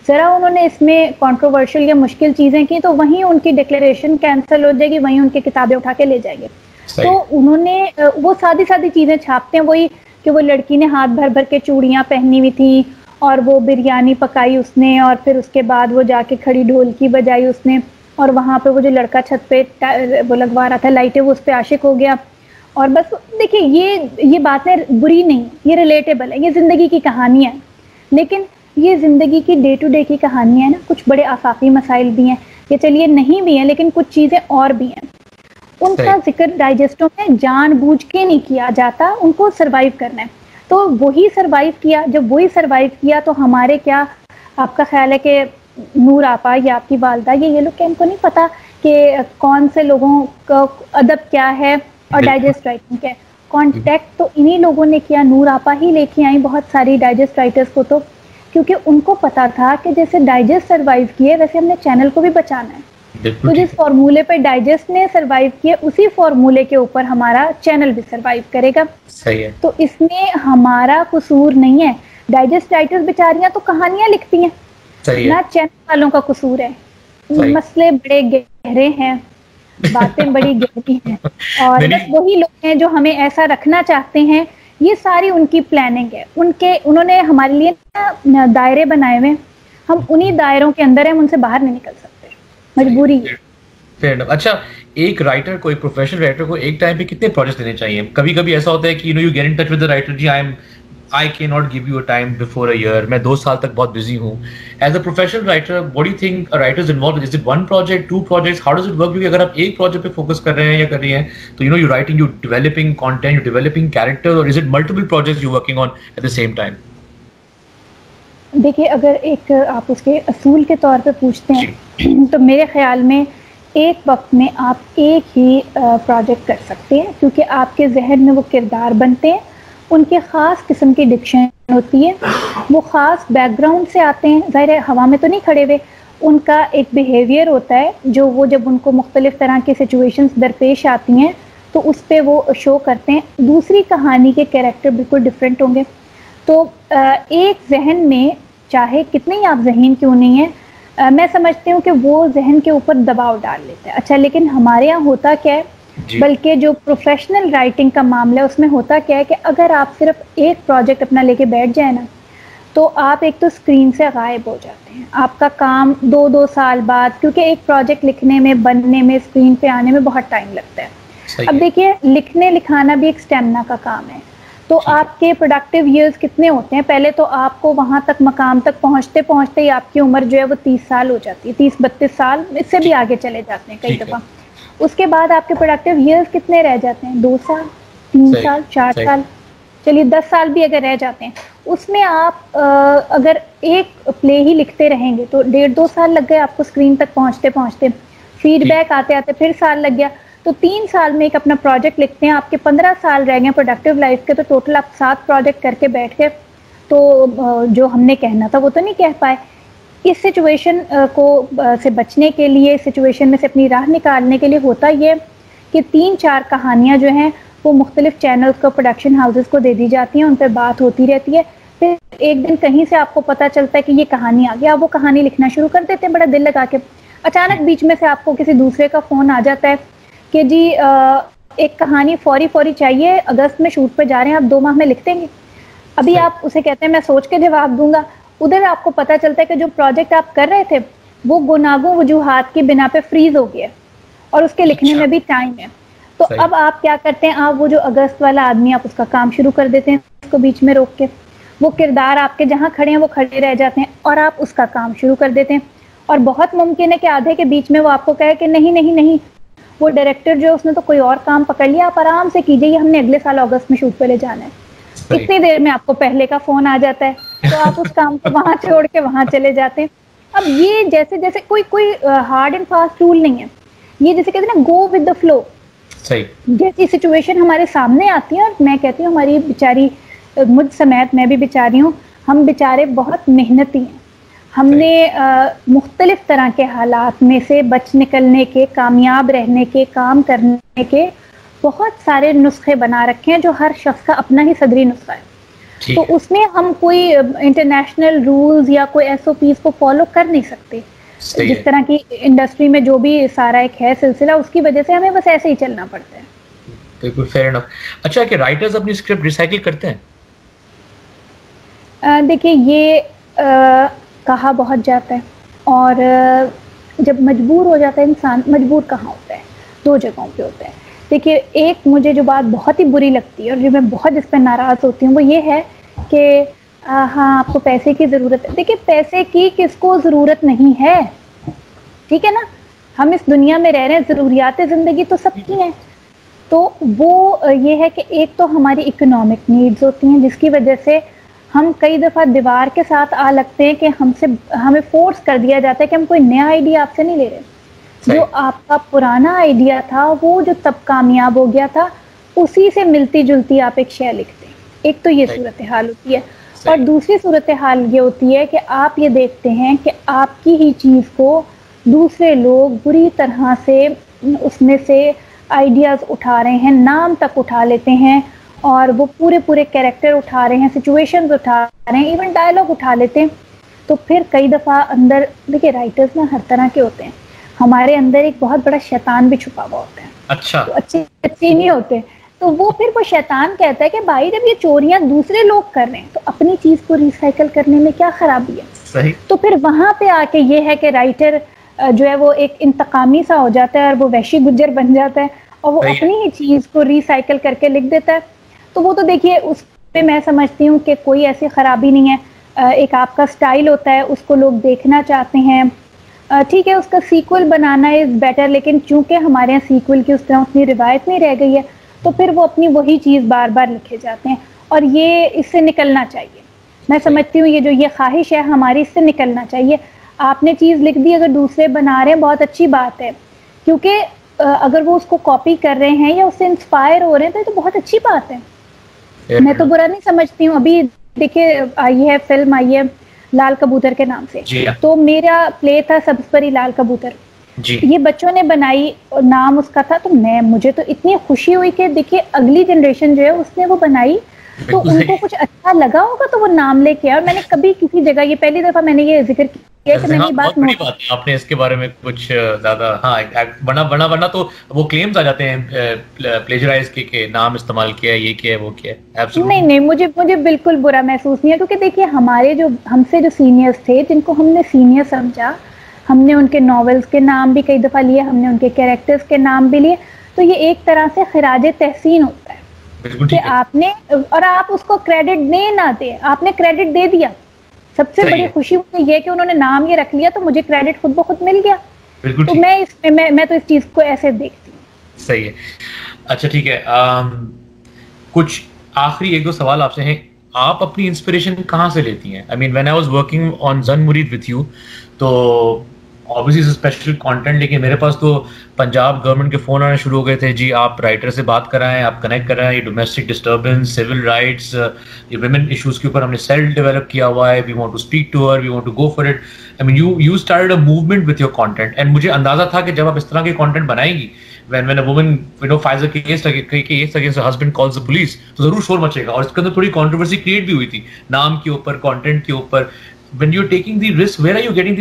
ذرا انہوں نے اس میں کنٹروورشل یا مشکل چیزیں کی تو وہیں ان کی ڈکلیریشن کینسل ہو جائے گی, وہیں ان کی کتابیں اٹھا کے لے جائیں گے. تو انہوں نے وہ سادی سادی چیزیں چھاپتے ہیں, وہی کہ وہ لڑکی نے ہاتھ بھر بھر کے چوڑیاں پہنی ہوئی تھیں اور وہ بریانی پکائی اس نے, اور پھر اس کے بعد وہ جا کے کھڑی ڈھولکی بجائی اس نے, اور وہاں پہ وہ جو لڑکا چھت پہ وہ لگوا رہا تھا لائٹیں, وہ اس پہ عاشق ہو گیا. اور بس دیکھیے یہ باتیں بری نہیں, یہ ریلیٹیبل ہے, یہ زندگی کی کہانیاں ہیں. لیکن یہ زندگی کی ڈے ٹو ڈے کی کہانیاں ہیں نا, کچھ بڑے آفاقی مسائل بھی ہیں, یہ چلیے نہیں بھی ہیں, لیکن کچھ چیزیں اور بھی ہیں. ان کا ذکر ڈائجسٹوں میں جان بوجھ کے نہیں کیا جاتا, ان کو سروائیو کرنا ہے. تو وہی سروائیو کیا, جب وہی سروائیو کیا تو ہمارے کیا آپ کا خیال ہے کہ نور آپا یا آپ کی والدہ یہ لوگ کیا ان کو نہیں پتا کہ کون سے لوگوں کا ادب کیا ہے اور ڈائجسٹ رائٹنگ کیا ہے؟ کانٹیکٹ تو انہی لوگوں نے کیا, نور آپا ہی لے کے آئیں بہت ساری ڈائجسٹ رائٹرز کو, تو کیونکہ ان کو پتا تھا کہ جیسے ڈائجسٹ سروائیو کیے ویسے ہم نے چینل کو بھی بچانا ہے. تو جس فارمولے پہ ڈائجسٹ نے سروائیو کیے اسی فارمولے کے اوپر ہمارا چینل بھی سروائیو کرے گا. صحیح ہے. تو اس میں ہمارا قصور نہیں ہے. ڈائجسٹ رائٹرز بیچاریاں تو کہانیاں لکھتی ہیں, نہ چینل والوں کا قصور ہے. مسئلے بڑے گہرے ہیں, باتیں بڑی گہری ہیں, اور بس وہی لوگ ہیں جو ہمیں ایسا رکھنا چاہتے ہیں. یہ ساری ان کی پلاننگ ہے, انہوں نے ہمارے لیے دائرے بنائے ہوئے, ہم انہی دائروں کے اندر ہیں, ہم ان سے باہر نہیں نکل سکتے, مجبوری ہے. اچھا, ایک رائٹر کو, ایک پروفیشنل رائٹر کو ایک ٹائم پہ کتنے پروجیکٹ دینے چاہیے؟ کبھی کبھی ایسا ہوتا ہے کہ you get in touch with the writer, جی I cannot give you a time before a year, میں 2 سال تک بہت بزی ہوں. As a professional writer, what do you think a writer is involved in? Is it 1 project, 2 projects? How does it work? کیونکہ اگر آپ ایک project پہ فوکس کر رہے ہیں یا کر رہی ہیں تو you're writing, you're developing content, you're developing character, or is it multiple projects you're working on at the same time? دیکھیے, اگر ایک آپ اس کے اصول کے طور پہ پوچھتے ہیں تو میرے خیال میں ایک وقت میں آپ ایک ہی پروجیکٹ کر سکتے ہیں, کیونکہ آپ کے ذہن میں وہ کردار بنتے ہیں, ان کے خاص قسم کی ڈکشن ہوتی ہے, وہ خاص بیک گراؤنڈ سے آتے ہیں, ظاہر ہے ہوا میں تو نہیں کھڑے ہوئے, ان کا ایک بیہیویئر ہوتا ہے جو وہ جب ان کو مختلف طرح کی سچویشنز درپیش آتی ہیں تو اس پہ وہ شو کرتے ہیں. دوسری کہانی کے کیریکٹر بالکل ڈفرینٹ ہوں گے. تو ایک ذہن میں چاہے کتنے ہی آپ ذہین کیوں نہیں ہیں, میں سمجھتی ہوں کہ وہ ذہن کے اوپر دباؤ ڈال لیتے ہیں. اچھا, لیکن ہمارے یہاں ہوتا کیا ہے, بلکہ جو پروفیشنل رائٹنگ کا معاملہ ہے اس میں ہوتا کیا ہے کہ اگر آپ صرف ایک پروجیکٹ اپنا لے کے بیٹھ جائیں نا تو آپ ایک تو اسکرین سے غائب ہو جاتے ہیں. آپ کا کام 2 سال بعد, کیونکہ ایک پروجیکٹ لکھنے میں, بننے میں, اسکرین پہ آنے میں بہت ٹائم لگتا ہے. اب دیکھیے, لکھنا بھی ایک اسٹیمنا کا کام ہے, تو آپ کے پروڈکٹیو ایئرز کتنے ہوتے ہیں؟ پہلے تو آپ کو وہاں تک مقام تک پہنچتے پہنچتے ہی آپ کی عمر جو ہے وہ 30 سال ہو جاتی ہے, 30-32 سال, اس سے بھی آگے چلے جاتے ہیں کئی دفعہ. اس کے بعد آپ کے پروڈکٹیو ایئرز کتنے رہ جاتے ہیں؟ 2 سال, 3 سال, 4 سال, چلیے 10 سال بھی اگر رہ جاتے ہیں. اس میں آپ اگر ایک پلے ہی لکھتے رہیں گے تو 1.5-2 سال لگ گئے آپ کو اسکرین تک پہنچتے پہنچتے, فیڈ بیک آتے آتے پھر سال لگ گیا. تو 3 سال میں ایک اپنا پروجیکٹ لکھتے ہیں, آپ کے 15 سال رہ گئے پروڈکٹیو لائف کے, تو ٹوٹل آپ 7 پروجیکٹ کر کے بیٹھ گئے. تو جو ہم نے کہنا تھا وہ تو نہیں کہہ پائے. اس سچویشن کو سے بچنے کے لیے, سچویشن میں سے اپنی راہ نکالنے کے لیے ہوتا یہ کہ کہ 3-4 کہانیاں جو ہیں وہ مختلف چینلز کو پروڈکشن ہاؤسز کو دے دی جاتی ہیں, ان پہ بات ہوتی رہتی ہے. پھر ایک دن کہیں سے آپ کو پتہ چلتا ہے کہ یہ کہانی آ گیا, آپ وہ کہانی لکھنا شروع کر دیتے ہیں بڑا دل لگا کے. اچانک بیچ میں سے آپ کو کسی دوسرے کا فون آ جاتا ہے کہ جی ایک کہانی فوری چاہیے, اگست میں شوٹ پہ جا رہے ہیں, آپ 2 ماہ میں لکھ دیں گے. ابھی آپ اسے کہتے ہیں میں سوچ کے جواب دوں گا, ادھر آپ کو پتہ چلتا ہے کہ جو پروجیکٹ آپ کر رہے تھے وہ گناگوں وجوہات کی بنا پہ فریز ہو گیا اور اس کے لکھنے میں بھی ٹائم ہے. تو اب آپ کیا کرتے ہیں, آپ وہ جو اگست والا آدمی آپ اس کا کام شروع کر دیتے ہیں اس کو بیچ میں روک کے, وہ کردار آپ کے جہاں کھڑے ہیں وہ کھڑے رہ جاتے ہیں اور آپ اس کا کام شروع کر دیتے ہیں. اور بہت ممکن ہے کہ آدھے کے بیچ میں وہ آپ کو کہے کہ نہیں وہ ڈائریکٹر جو ہے اس نے تو کوئی اور کام پکڑ لیا, آپ آرام سے کیجیے, یہ ہم نے اگلے سال اگست میں شوٹ پہ لے جانا ہے. اتنی دیر میں آپ کو پہلے کا فون آ جاتا ہے تو آپ اس کام کو وہاں چھوڑ کے وہاں چلے جاتے ہیں. اب یہ جیسے کوئی ہارڈ اینڈ فاسٹ رول نہیں ہے, یہ جیسے کہتے ہیں نا گو ود دا فلو. جیسی سچویشن ہمارے سامنے آتی ہے, اور میں کہتی ہوں ہماری بیچاری, مجھ سمیت میں بھی بیچاری ہوں, ہم بیچارے بہت محنتی ہیں. ہم نے مختلف طرح کے حالات میں سے بچ نکلنے کے, کامیاب رہنے کے, کام کرنے کے بہت سارے نسخے بنا رکھے ہیں جو ہر شخص کا اپنا ہی صدری نسخہ ہے. تو اس میں ہم کوئی انٹرنیشنل رولز یا کوئی SOPs کو فالو کر نہیں سکتے. جس طرح کی انڈسٹری میں جو بھی سارا ایک ہے سلسلہ, اس کی وجہ سے ہمیں بس ایسے ہی چلنا پڑتا ہے. بالکل فیئر انف. اچھا, کہ رائٹرز اپنی اسکرپٹ ریسائیکل کرتے ہیں؟ دیکھیے یہ کہا بہت جاتا ہے, اور جب مجبور ہو جاتا ہے انسان, مجبور کہاں ہوتا ہے, 2 جگہوں پہ ہوتا ہے. دیکھیے ایک مجھے جو بات بہت ہی بری لگتی ہے اور جو میں بہت اس پہ ناراض ہوتی ہوں وہ یہ ہے کہ ہاں آپ کو پیسے کی ضرورت ہے. دیکھیے پیسے کی کس کو ضرورت نہیں ہے, ٹھیک ہے نا, ہم اس دنیا میں رہ رہے ہیں, ضروریات زندگی تو سب کی ہیں. تو وہ یہ ہے کہ ایک تو ہماری اکنامک نیڈز ہوتی ہیں جس کی وجہ سے ہم کئی دفعہ دیوار کے ساتھ آ لگتے ہیں کہ ہمیں فورس کر دیا جاتا ہے کہ ہم کوئی نیا آئیڈیا آپ سے نہیں لے رہے, جو آپ کا پرانا آئیڈیا تھا وہ جو تب کامیاب ہو گیا تھا اسی سے ملتی جلتی آپ ایک شے لکھتے ہیں. ایک تو یہ صورتحال ہوتی ہے, اور دوسری صورتحال یہ ہوتی ہے کہ آپ یہ دیکھتے ہیں کہ آپ کی ہی چیز کو دوسرے لوگ بری طرح سے اس میں سے آئیڈیاز اٹھا رہے ہیں, نام تک اٹھا لیتے ہیں, اور وہ پورے کیریکٹر اٹھا رہے ہیں, سچویشنز اٹھا رہے ہیں, ایون ڈائلاگ اٹھا لیتے ہیں. تو پھر کئی دفعہ اندر دیکھیے رائٹرز نا ہر طرح کے ہوتے ہیں, ہمارے اندر ایک بہت بڑا شیطان بھی چھپا ہوا ہوتا ہے. اچھا, تو اچھی نہیں ہوتے, تو وہ پھر وہ شیطان کہتا ہے کہ بھائی جب یہ چوریاں دوسرے لوگ کر رہے ہیں تو اپنی چیز کو ریسائیکل کرنے میں کیا خرابی ہے. صحیح. تو پھر وہاں پہ آ کے یہ ہے کہ رائٹر جو ہے وہ ایک انتقامی سا ہو جاتا ہے اور وہ وحشی گجر بن جاتا ہے, اور وہ اپنی ہی چیز کو ریسائیکل کر کے لکھ دیتا ہے. تو وہ تو دیکھیے اس پہ میں سمجھتی ہوں کہ کوئی ایسی خرابی نہیں ہے. ایک آپ کا سٹائل ہوتا ہے, اس کو لوگ دیکھنا چاہتے ہیں, ٹھیک ہے اس کا سیکول بنانا از بیٹر, لیکن چونکہ ہمارے یہاں سیکول کی اس طرح اتنی روایت نہیں رہ گئی ہے تو پھر وہ اپنی وہی چیز بار بار لکھے جاتے ہیں, اور یہ اس سے نکلنا چاہیے. میں سمجھتی ہوں یہ خواہش ہے ہماری, اس سے نکلنا چاہیے. آپ نے چیز لکھ دی, اگر دوسرے بنا رہے ہیں بہت اچھی بات ہے, کیونکہ اگر وہ اس کو کاپی کر رہے ہیں یا اس سے انسپائر ہو رہے ہیں تو یہ تو بہت اچھی بات ہے. میں تو برا نہیں سمجھتی ہوں. ابھی دیکھیے آئی ہے فلم آئی ہے لال کبوتر کے نام سے, تو میرا پلے تھا سبز پری لال کبوتر, یہ بچوں نے بنائی اور نام اس کا تھا. تو مجھے تو اتنی خوشی ہوئی کہ دیکھیے اگلی جنریشن جو ہے اس نے وہ بنائی تو ان کو کچھ اچھا لگا ہوگا تو وہ نام لے کے. اور میں نے کبھی کسی جگہ, یہ پہلی دفعہ میں نے یہ ذکر کیا کہ میں نے یہ بات نوٹ کی. آپ نے اس کے بارے میں کچھ زیادہ بنا تو وہ کلیمز آ جاتے ہیں پلیجرائز کے نام استعمال کیا ہے, یہ کیا ہے, وہ کیا ہے. نہیں مجھے بالکل برا محسوس نہیں ہے, کیونکہ دیکھیے ہمارے جو ہم سے جو سینئرز تھے جن کو ہم نے سینئر سمجھا, ہم نے ان کے ناولز کے نام بھی کئی دفعہ لیے, ہم نے ان کے کیریکٹرز کے نام بھی لیے, تو یہ ایک طرح سے خراج تحسین ہوتا ہے کہ آپ نے, اور آپ اس کو کریڈٹ دیں نہ دیں, آپ نے کریڈٹ دے دیا. سب سے بڑی خوشی مجھے یہ کہ انہوں نے نام یہ رکھ لیا تو مجھے کریڈٹ خود بخود مل گیا. تو میں تو اس چیز کو ایسے دیکھتی ہوں. صحیح ہے. اچھا ٹھیک ہے, کچھ آخری 1-2 سوال آپ سے ہیں. آپ اپنی انسپریشن کہاں سے لیتی ہیں؟ I mean when I was working on Zan Mureed with you, تو obviously اسپیشل کانٹینٹ, لیکن میرے پاس تو پنجاب گورنمنٹ کے فون آنے شروع ہو گئے تھے, جی آپ رائٹر سے بات کرائیں, آپ کنیکٹ کرائیں, یہ ڈومیسٹک ڈسٹربنس, سول رائٹس, یہ ویمن ایشوز کے اوپر ہم نے سیل ڈیولپ کیا ہوا ہے, we want to speak to her, we want to go for it. I mean you started a movement with your content, and مجھے اندازہ تھا کہ جب آپ اس طرح کے کانٹینٹ بنائیں گی when a woman files a case against her husband, calls the police, تو ضرور شور مچے گا. اور اس کے اندر تھوڑی controversy create بھی ہوئی تھی نام کے اوپر, content کے اوپر. When you're taking the risk, where are you getting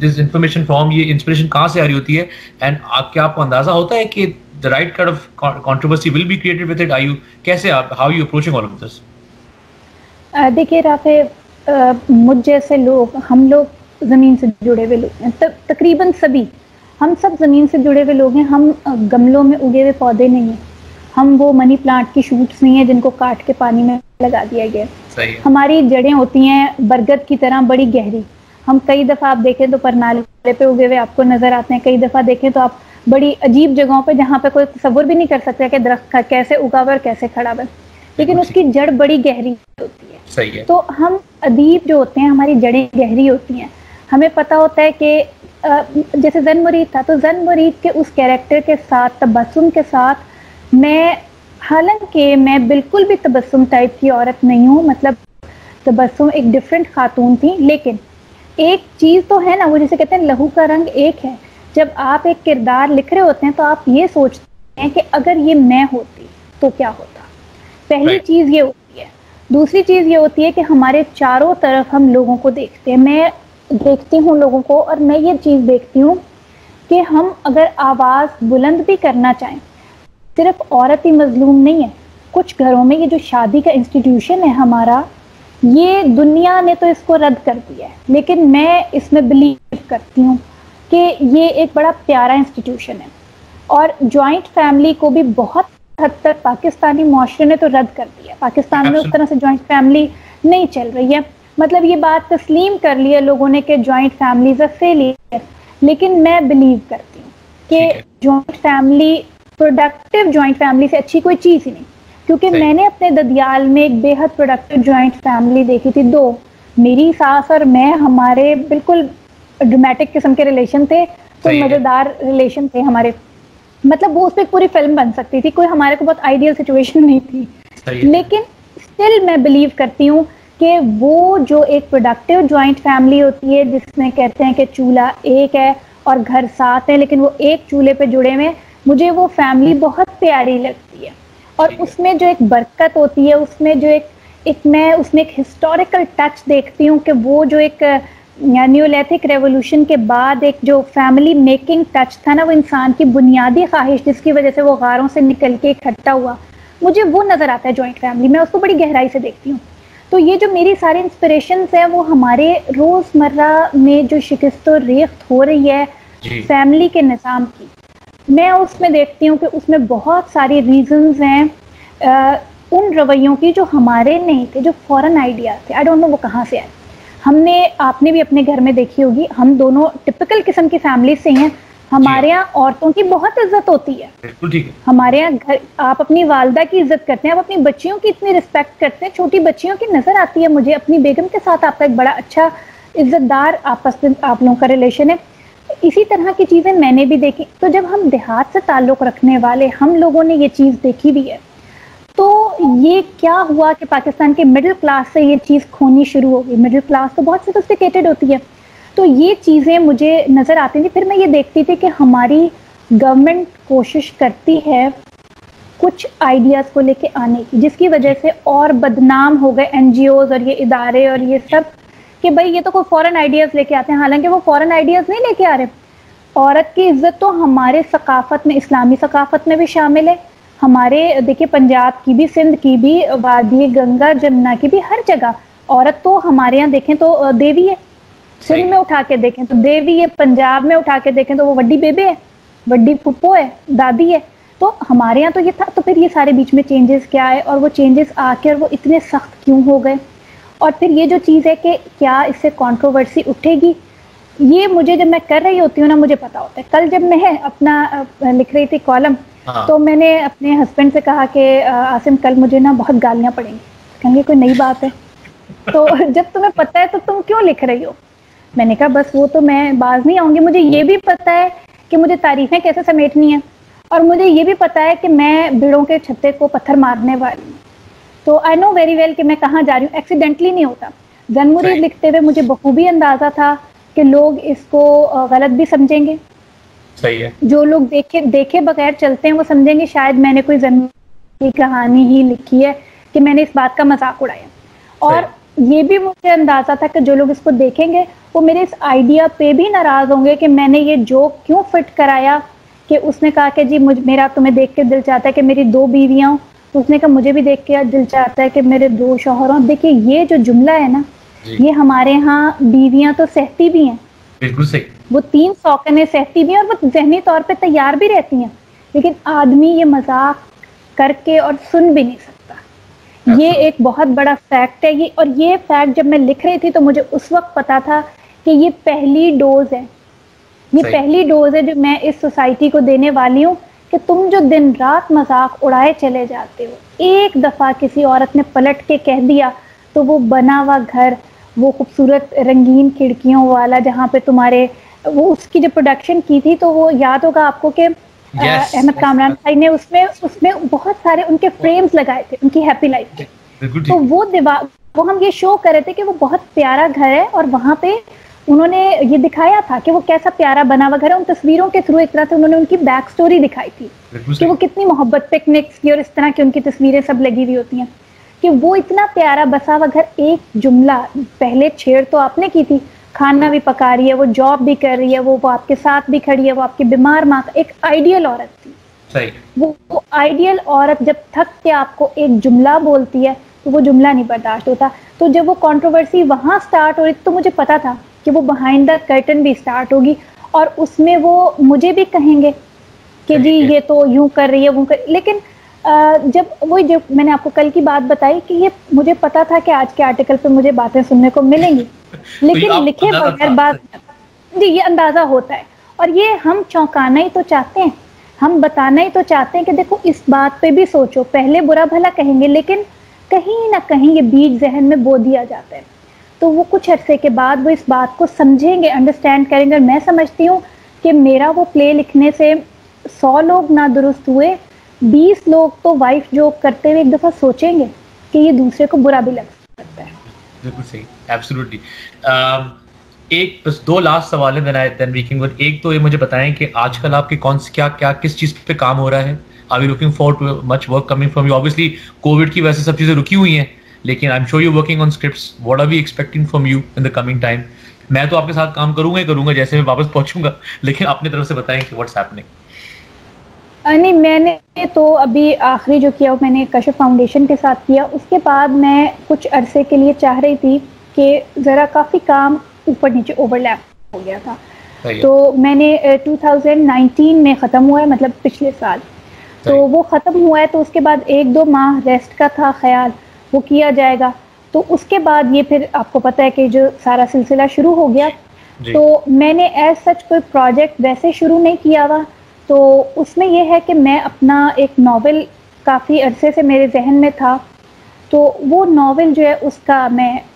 this information from? یہ inspiration کہاں سے آ رہی ہوتی ہے, and کیا آپ کو اندازہ ہوتا ہے کہ the right kind of controversy will be created with it? How are you approaching all of this? دیکھیے رافع, مجھ جیسے لوگ, ہم لوگ زمین سے جڑے ہوئے لوگ ہیں, تقریباً سبھی, ہم سب زمین سے جڑے ہوئے لوگ ہیں. ہم گملوں میں اگے ہوئے پودے نہیں ہیں, ہم وہ منی پلانٹ کی شوٹس نہیں ہیں جن کو کاٹ کے پانی میں لگا دیا گیا. ہماری جڑیں ہوتی ہیں برگد کی طرح بڑی گہری. ہم کئی دفعہ آپ دیکھیں تو پرنالے پہ اگے ہوئے آپ کو نظر آتے ہیں, کئی دفعہ دیکھیں تو آپ بڑی عجیب جگہوں پہ جہاں پہ کوئی تصور بھی نہیں کر سکتا کہ درخت کیسے اگا ہوا اور کیسے کھڑا ہوا, لیکن اس کی جڑ بڑی گہری ہوتی ہے. صحیح ہے. تو ہم ادیب جو ہوتے ہیں, ہماری جڑیں گہری ہوتی ہیں. ہمیں پتہ ہوتا ہے کہ جیسے زن مرید تھا, تو زن مرید کے اس کیریکٹر کے ساتھ, تبسم کے ساتھ, میں حالانکہ میں بالکل بھی تبسم ٹائپ کی عورت نہیں ہوں, مطلب تبسم ایک ڈفرینٹ خاتون تھی, لیکن ایک چیز تو ہے نا, وہ جسے کہتے ہیں لہو کا رنگ ایک ہے. جب آپ ایک کردار لکھ رہے ہوتے ہیں تو آپ یہ سوچتے ہیں کہ اگر یہ میں ہوتی تو کیا ہوتا. پہلی چیز یہ ہوتی ہے. دوسری چیز یہ ہوتی ہے کہ ہمارے چاروں طرف ہم لوگوں کو دیکھتے ہیں. میں دیکھتی ہوں لوگوں کو, اور میں یہ چیز دیکھتی ہوں کہ ہم اگر آواز بلند بھی کرنا چاہیں, صرف عورت ہی مظلوم نہیں ہے. کچھ گھروں میں یہ جو شادی کا انسٹیٹیوشن ہے ہمارا, یہ دنیا نے تو اس کو رد کر دیا ہے, لیکن میں اس میں بلیو کرتی ہوں کہ یہ ایک بڑا پیارا انسٹیٹیوشن ہے. اور جوائنٹ فیملی کو بھی بہت حد تک پاکستانی معاشرے نے تو رد کر دیا. پاکستان میں اس طرح سے جوائنٹ فیملی نہیں چل رہی ہے. مطلب یہ بات تسلیم کر لی ہے لوگوں نے کہ جوائنٹ فیملیز اے فیلئر, لیکن میں بلیو کرتی ہوں کہ joint family, productive joint family سے اچھی کوئی چیز ہی نہیں. کیونکہ میں نے اپنے ددیال میں ایک بے حد پروڈکٹیو جوائنٹ فیملی دیکھی تھی. 2, میری ساس اور میں, ہمارے بالکل ڈرامیٹک قسم کے ریلیشن تھے, تو مزیدار ریلیشن تھے ہمارے. مطلب وہ اس پہ پوری فلم بن سکتی تھی, کوئی ہمارے کو بہت آئیڈیل سچویشن نہیں تھی. لیکن اسٹل میں بلیو کرتی ہوں کہ وہ جو ایک پروڈکٹیو جوائنٹ فیملی ہوتی ہے, جس میں کہتے ہیں کہ چولہا ایک ہے اور گھر 7 ہیں, لیکن وہ ایک چولہے پہ جڑے ہوئے, مجھے وہ فیملی بہت پیاری لگتی ہے. اور اس میں جو ایک برکت ہوتی ہے, اس میں جو میں اس میں ایک ہسٹوریکل ٹچ دیکھتی ہوں کہ وہ جو ایک نیولیتھک ریولوشن کے بعد ایک جو فیملی میکنگ ٹچ تھا نا, وہ انسان کی بنیادی خواہش جس کی وجہ سے وہ غاروں سے نکل کے اکٹھا ہوا, مجھے وہ نظر آتا ہے جوائنٹ فیملی میں. اس کو بڑی گہرائی سے دیکھتی ہوں. تو یہ جو میری ساری انسپریشنز ہیں وہ ہمارے روزمرہ میں جو شکست و ریخت ہو رہی ہے فیملی کے نظام کی, میں اس میں دیکھتی ہوں کہ اس میں بہت ساری ریزنز ہیں ان رویوں کی جو ہمارے نہیں تھے, جو فورن آئیڈیاز تھے. آئی ڈونٹ نو وہ کہاں سے آئے. آپ نے بھی اپنے گھر میں دیکھی ہوگی, ہم دونوں ٹپیکل قسم کی فیملیز سے ہیں. ہمارے یہاں عورتوں کی بہت عزت ہوتی ہے. ہمارے یہاں گھر, آپ اپنی والدہ کی عزت کرتے ہیں, آپ اپنی بچیوں کی اتنی رسپیکٹ کرتے ہیں, چھوٹی بچیوں کی نظر آتی ہے. مجھے اپنی بیگم کے ساتھ آپ کا ایک بڑا اچھا عزت دار آپس میں آپ لوگوں کا ریلیشن ہے. اسی طرح کی چیزیں میں نے بھی دیکھی. تو جب ہم دیہات سے تعلق رکھنے والے ہم لوگوں نے یہ چیز دیکھی بھی ہے, تو یہ کیا ہوا کہ پاکستان کے مڈل کلاس سے یہ چیز کھونی شروع ہو گئی. مڈل کلاس تو بہت سوفسٹیکیٹڈ ہوتی ہے, تو یہ چیزیں مجھے نظر آتی تھیں. پھر میں یہ دیکھتی تھی کہ ہماری گورنمنٹ کوشش کرتی ہے کچھ آئیڈیاز کو لے کے آنے کی, جس کی وجہ سے اور بدنام ہو گئے این جی اوز اور یہ ادارے اور یہ سب, کہ بھائی یہ تو کوئی فورن آئیڈیاز لے کے آتے ہیں. حالانکہ وہ فورن آئیڈیاز نہیں لے کے آ رہے. عورت کی عزت تو ہمارے ثقافت میں, اسلامی ثقافت میں بھی شامل ہے. ہمارے دیکھیے پنجاب کی بھی, سندھ کی بھی, وادی گنگا جمنا کی بھی, ہر جگہ عورت تو ہمارے یہاں دیکھیں تو دیوی ہے. سندھ میں اٹھا کے دیکھیں تو دیوی ہے, پنجاب میں اٹھا کے دیکھیں تو وہ وڈی بیبے ہے, وڈی پھپھو ہے, دادی ہے. تو ہمارے یہاں تو یہ تھا. تو پھر یہ سارے بیچ میں چینجز کیا ہے, اور وہ چینجز آ کے اور وہ اتنے سخت کیوں ہو گئے, اور پھر یہ جو چیز ہے کہ کیا اس سے کنٹروورسی اٹھے گی, یہ مجھے جب میں کر رہی ہوتی ہوں نا مجھے پتا ہوتا ہے. کل جب میں اپنا لکھ رہی تھی کالم, تو میں نے اپنے ہسبینڈ سے کہا کہ عاصم کل مجھے نا بہت گالیاں پڑیں گی. کہیں گے کوئی نئی بات ہے, تو جب تمہیں پتہ ہے تو تم کیوں لکھ رہی ہو. میں نے کہا بس وہ تو میں باز نہیں آؤں گی. مجھے یہ بھی پتہ ہے کہ مجھے تعریفیں کیسے سمیٹنی ہیں, اور مجھے یہ بھی پتہ ہے کہ میں بھیڑوں کے چھتے کو پتھر مارنے والی ہوں. تو آئی نو ویری ویل کہ میں کہاں جا رہی ہوں. ایکسیڈنٹلی نہیں ہوتا. زن مرید لکھتے ہوئے مجھے بخوبی اندازہ تھا کہ لوگ اس کو غلط بھی سمجھیں گے, صحیح ہے. جو لوگ دیکھے بغیر چلتے ہیں وہ سمجھیں گے شاید میں نے کوئی زندگی کہانی ہی لکھی ہے کہ میں نے اس بات کا مذاق اڑایا. اور یہ بھی مجھے اندازہ تھا کہ جو لوگ اس کو دیکھیں گے وہ میرے اس آئیڈیا پہ بھی ناراض ہوں گے کہ میں نے یہ جوک کیوں فٹ کرایا کہ اس نے کہا کہ جی میرا تمہیں دیکھ کے دل چاہتا ہے کہ میری 2 بیویاں ہوں, تو اس نے کہا مجھے بھی دیکھ کے دل چاہتا ہے کہ میرے 2 شوہر ہوں. دیکھیے یہ جو جملہ ہے نا یہ ہمارے ہاں بیویاں تو سہتی بھی ہیں, بالکل صحیح, وہ 3 سوکنے سہتی بھی ہیں اور وہ ذہنی طور پہ تیار بھی رہتی ہیں, لیکن آدمی یہ مذاق کر کے اور سن بھی نہیں سکتا. یہ ایک بہت بڑا فیکٹ ہے یہ, اور یہ فیکٹ جب میں لکھ رہی تھی تو مجھے اس وقت پتا تھا کہ یہ پہلی ڈوز ہے, یہ پہلی ڈوز ہے جو میں اس سوسائٹی کو دینے والی ہوں کہ تم جو دن رات مذاق اڑائے چلے جاتے ہو, ایک دفعہ کسی عورت نے پلٹ کے کہہ دیا تو وہ بنا ہوا گھر, وہ خوبصورت رنگین کھڑکیوں والا جہاں پہ تمہارے وہ اس کی جو پروڈکشن کی تھی تو وہ یاد ہوگا آپ کو کہ احمد کامران بھائی نے اس میں بہت سارے ان کے فریمز لگائے تھے ان کی ہیپی لائف کے, تو وہ ہم یہ شو کر رہے تھے کہ وہ بہت پیارا گھر ہے اور وہاں پہ انہوں نے یہ دکھایا تھا کہ وہ کیسا پیارا بنا ہوا گھر ہے. ان تصویروں کے تھرو ایک طرح سے انہوں نے ان کی بیک سٹوری دکھائی تھی کہ وہ کتنی محبت پکنکس کی اور اس طرح کی ان کی تصویریں سب لگی ہوئی ہوتی ہیں کہ وہ اتنا پیارا بسا ہوا گھر. ایک جملہ پہلے چھیڑ تو آپ نے کی تھی, کھانا بھی پکا رہی ہے, وہ جاب بھی کر رہی ہے, وہ آپ کے ساتھ بھی کھڑی ہے, وہ آپ کی بیمار ماں, ایک آئیڈیل عورت تھی. وہ آئیڈیل عورت جب تھک کے آپ کو ایک جملہ بولتی ہے تو وہ جملہ نہیں برداشت ہوتا. تو جب وہ کنٹروورسی وہاں سٹارٹ ہو رہی تو مجھے پتا تھا کہ وہ بہائنڈ دا کرٹن بھی سٹارٹ ہوگی اور اس میں وہ مجھے بھی کہیں گے کہ جی یہ تو یوں کر رہی ہے وہ لیکن جب میں نے آپ کو کل کی بات بتائی کہ یہ مجھے پتا تھا کہ آج کے آرٹیکل پہ مجھے باتیں سننے کو ملیں گی, لیکن لکھے بغیر بات جی یہ اندازہ ہوتا ہے. اور یہ ہم چونکانا ہی تو چاہتے ہیں, ہم بتانا ہی تو چاہتے ہیں کہ دیکھو اس بات پہ بھی سوچو, پہلے برا بھلا کہیں گے لیکن کہیں نہ کہیں یہ بیج ذہن میں بو دیا جاتا ہے, تو وہ کچھ عرصے کے بعد وہ اس بات کو سمجھیں گے, انڈرسٹینڈ کریں گے. اور میں سمجھتی ہوں کہ میرا وہ پلے لکھنے سے 100 لوگ نہ درست ہوئے, 20 لوگ تو وائف جوک کرتے ہوئے ایک دفعہ سوچیں گے کہ یہ دوسرے کو برا بھی لگ سکتا ہے. بالکل صحیح, ایبسولوٹلی. ایک بس 2 لاسٹ سوال ہیں دین وی کین گو. ایک تو یہ مجھے بتائیں کہ آج کل آپ کے کیا کس چیز پہ کام ہو رہا ہے؟ Are you looking forward to much work coming from you? Obviously Covid کی وجہ سے سب چیزیں رکی ہوئی ہیں, لیکن I'm sure you're working on scripts. What are we expecting from you in the coming time? میں تو آپ کے ساتھ کام کروں گا جیسے میں واپس پہنچوں گا, لیکن اپنی طرف سے بتائیں کہ what's happening. نہیں, میں نے تو ابھی آخری جو کیا میں نے کشف فاؤنڈیشن کے ساتھ کیا, اس کے بعد میں کچھ عرصے کے لیے چاہ رہی تھی کہ ذرا کافی کام اوپر نیچے اوور لیپ ہو گیا تھا, تو میں نے 2019 میں ختم ہوا ہے, مطلب پچھلے سال, تو وہ ختم ہوا ہے. تو اس کے بعد 1-2 ماہ ریسٹ کا تھا خیال, وہ کیا جائے گا. تو اس کے بعد یہ پھر آپ کو پتہ ہے کہ جو سارا سلسلہ شروع ہو گیا, تو میں نے ایز سچ کوئی پروجیکٹ ویسے شروع نہیں کیا ہوا. تو اس میں یہ ہے کہ میں اپنا ایک ناول کافی عرصے سے میرے ذہن میں تھا, تو وہ ناول جو ہے اس کا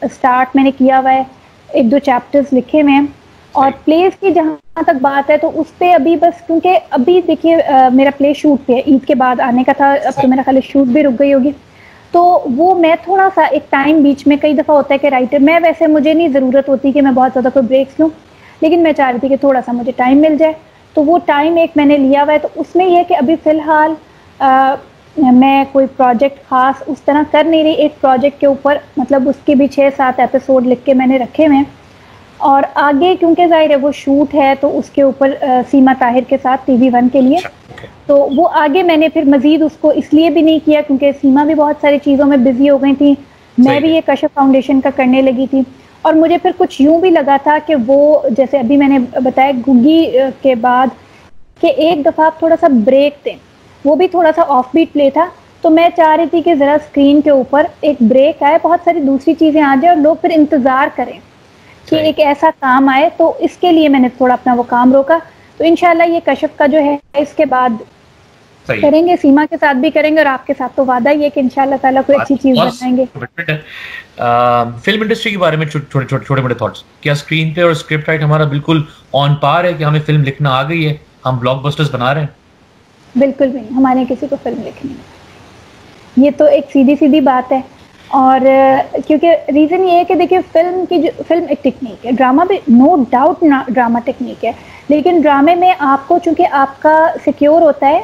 اسٹارٹ میں نے کیا ہوا ہے, 1-2 چیپٹرز لکھے ہوئے ہیں. اور پلیز کی جہاں تک بات ہے تو اس پہ ابھی بس, کیونکہ ابھی دیکھیے میرا پلے شوٹ پہ عید کے بعد آنے کا تھا, اب تو میرا خیال شوٹ بھی رک گئی ہوگی, تو وہ میں تھوڑا سا ایک ٹائم بیچ میں, کئی دفعہ ہوتا ہے کہ رائٹر, میں ویسے مجھے نہیں ضرورت ہوتی کہ میں بہت زیادہ کوئی بریکس لوں, لیکن میں چاہ رہی تھی کہ تھوڑا سا مجھے ٹائم مل جائے, تو وہ ٹائم ایک میں نے لیا ہوا ہے. تو اس میں یہ کہ ابھی فی الحال میں کوئی پروجیکٹ خاص اس طرح کر نہیں رہی. ایک پروجیکٹ کے اوپر مطلب اس کے بھی 6-7 ایپیسوڈ لکھ کے میں نے رکھے ہوئے ہیں, اور آگے کیونکہ ظاہر ہے وہ شوٹ ہے تو اس کے اوپر سیما طاہر کے ساتھ TV1 کے لیے, تو وہ آگے میں نے پھر مزید اس کو اس لیے بھی نہیں کیا کیونکہ سیما بھی بہت ساری چیزوں میں بزی ہو گئی تھی, میں بھی یہ کشف فاؤنڈیشن کا کرنے لگی تھی, اور مجھے پھر کچھ یوں بھی لگا تھا کہ وہ جیسے ابھی میں نے بتایا گگی کے بعد کہ ایک دفعہ آپ تھوڑا سا بریک دیں, وہ بھی تھوڑا سا آف بیٹ پلے تھا, تو میں چاہ رہی تھی کہ ذرا اسکرین کے اوپر ایک بریک آئے, بہت ساری دوسری چیزیں آ جائیں اور لوگ پھر انتظار کریں کہ ایک ایسا کام آئے. تو اس کے لیے میں نے تھوڑا اپنا وہ کام روکا. تو انشاءاللہ یہ کشف کا جو ہے اس کے بعد کریں گے, سیما کے ساتھ بھی کریں گے, اور آپ کے ساتھ تو وعدہ ہی ہے کہ انشاءاللہ تعالیٰ کوئی اچھی چیز بنائیں گے. فلم انڈسٹری کے بارے میں چھوٹے بڑے تھاٹس, کیا اسکرین پہ اور اسکرپٹ رائٹ ہمارا بالکل آن پار ہے کہ ہمیں فلم لکھنا آ گئی ہے, ہم بلاک بسٹرز بنا رہے ہیں؟ بالکل بھی نہیں, ہمارے کسی کو فلم لکھنی ہے, یہ تو ایک سیدھی بات ہے. اور کیونکہ ریزن یہ ہے کہ دیکھیے فلم ایک ٹیکنیک ہے, ڈرامہ بھی نو ڈاؤٹ ڈرامہ ٹیکنیک ہے, لیکن ڈرامے میں آپ کو چونکہ آپ کا سیکیور ہوتا ہے,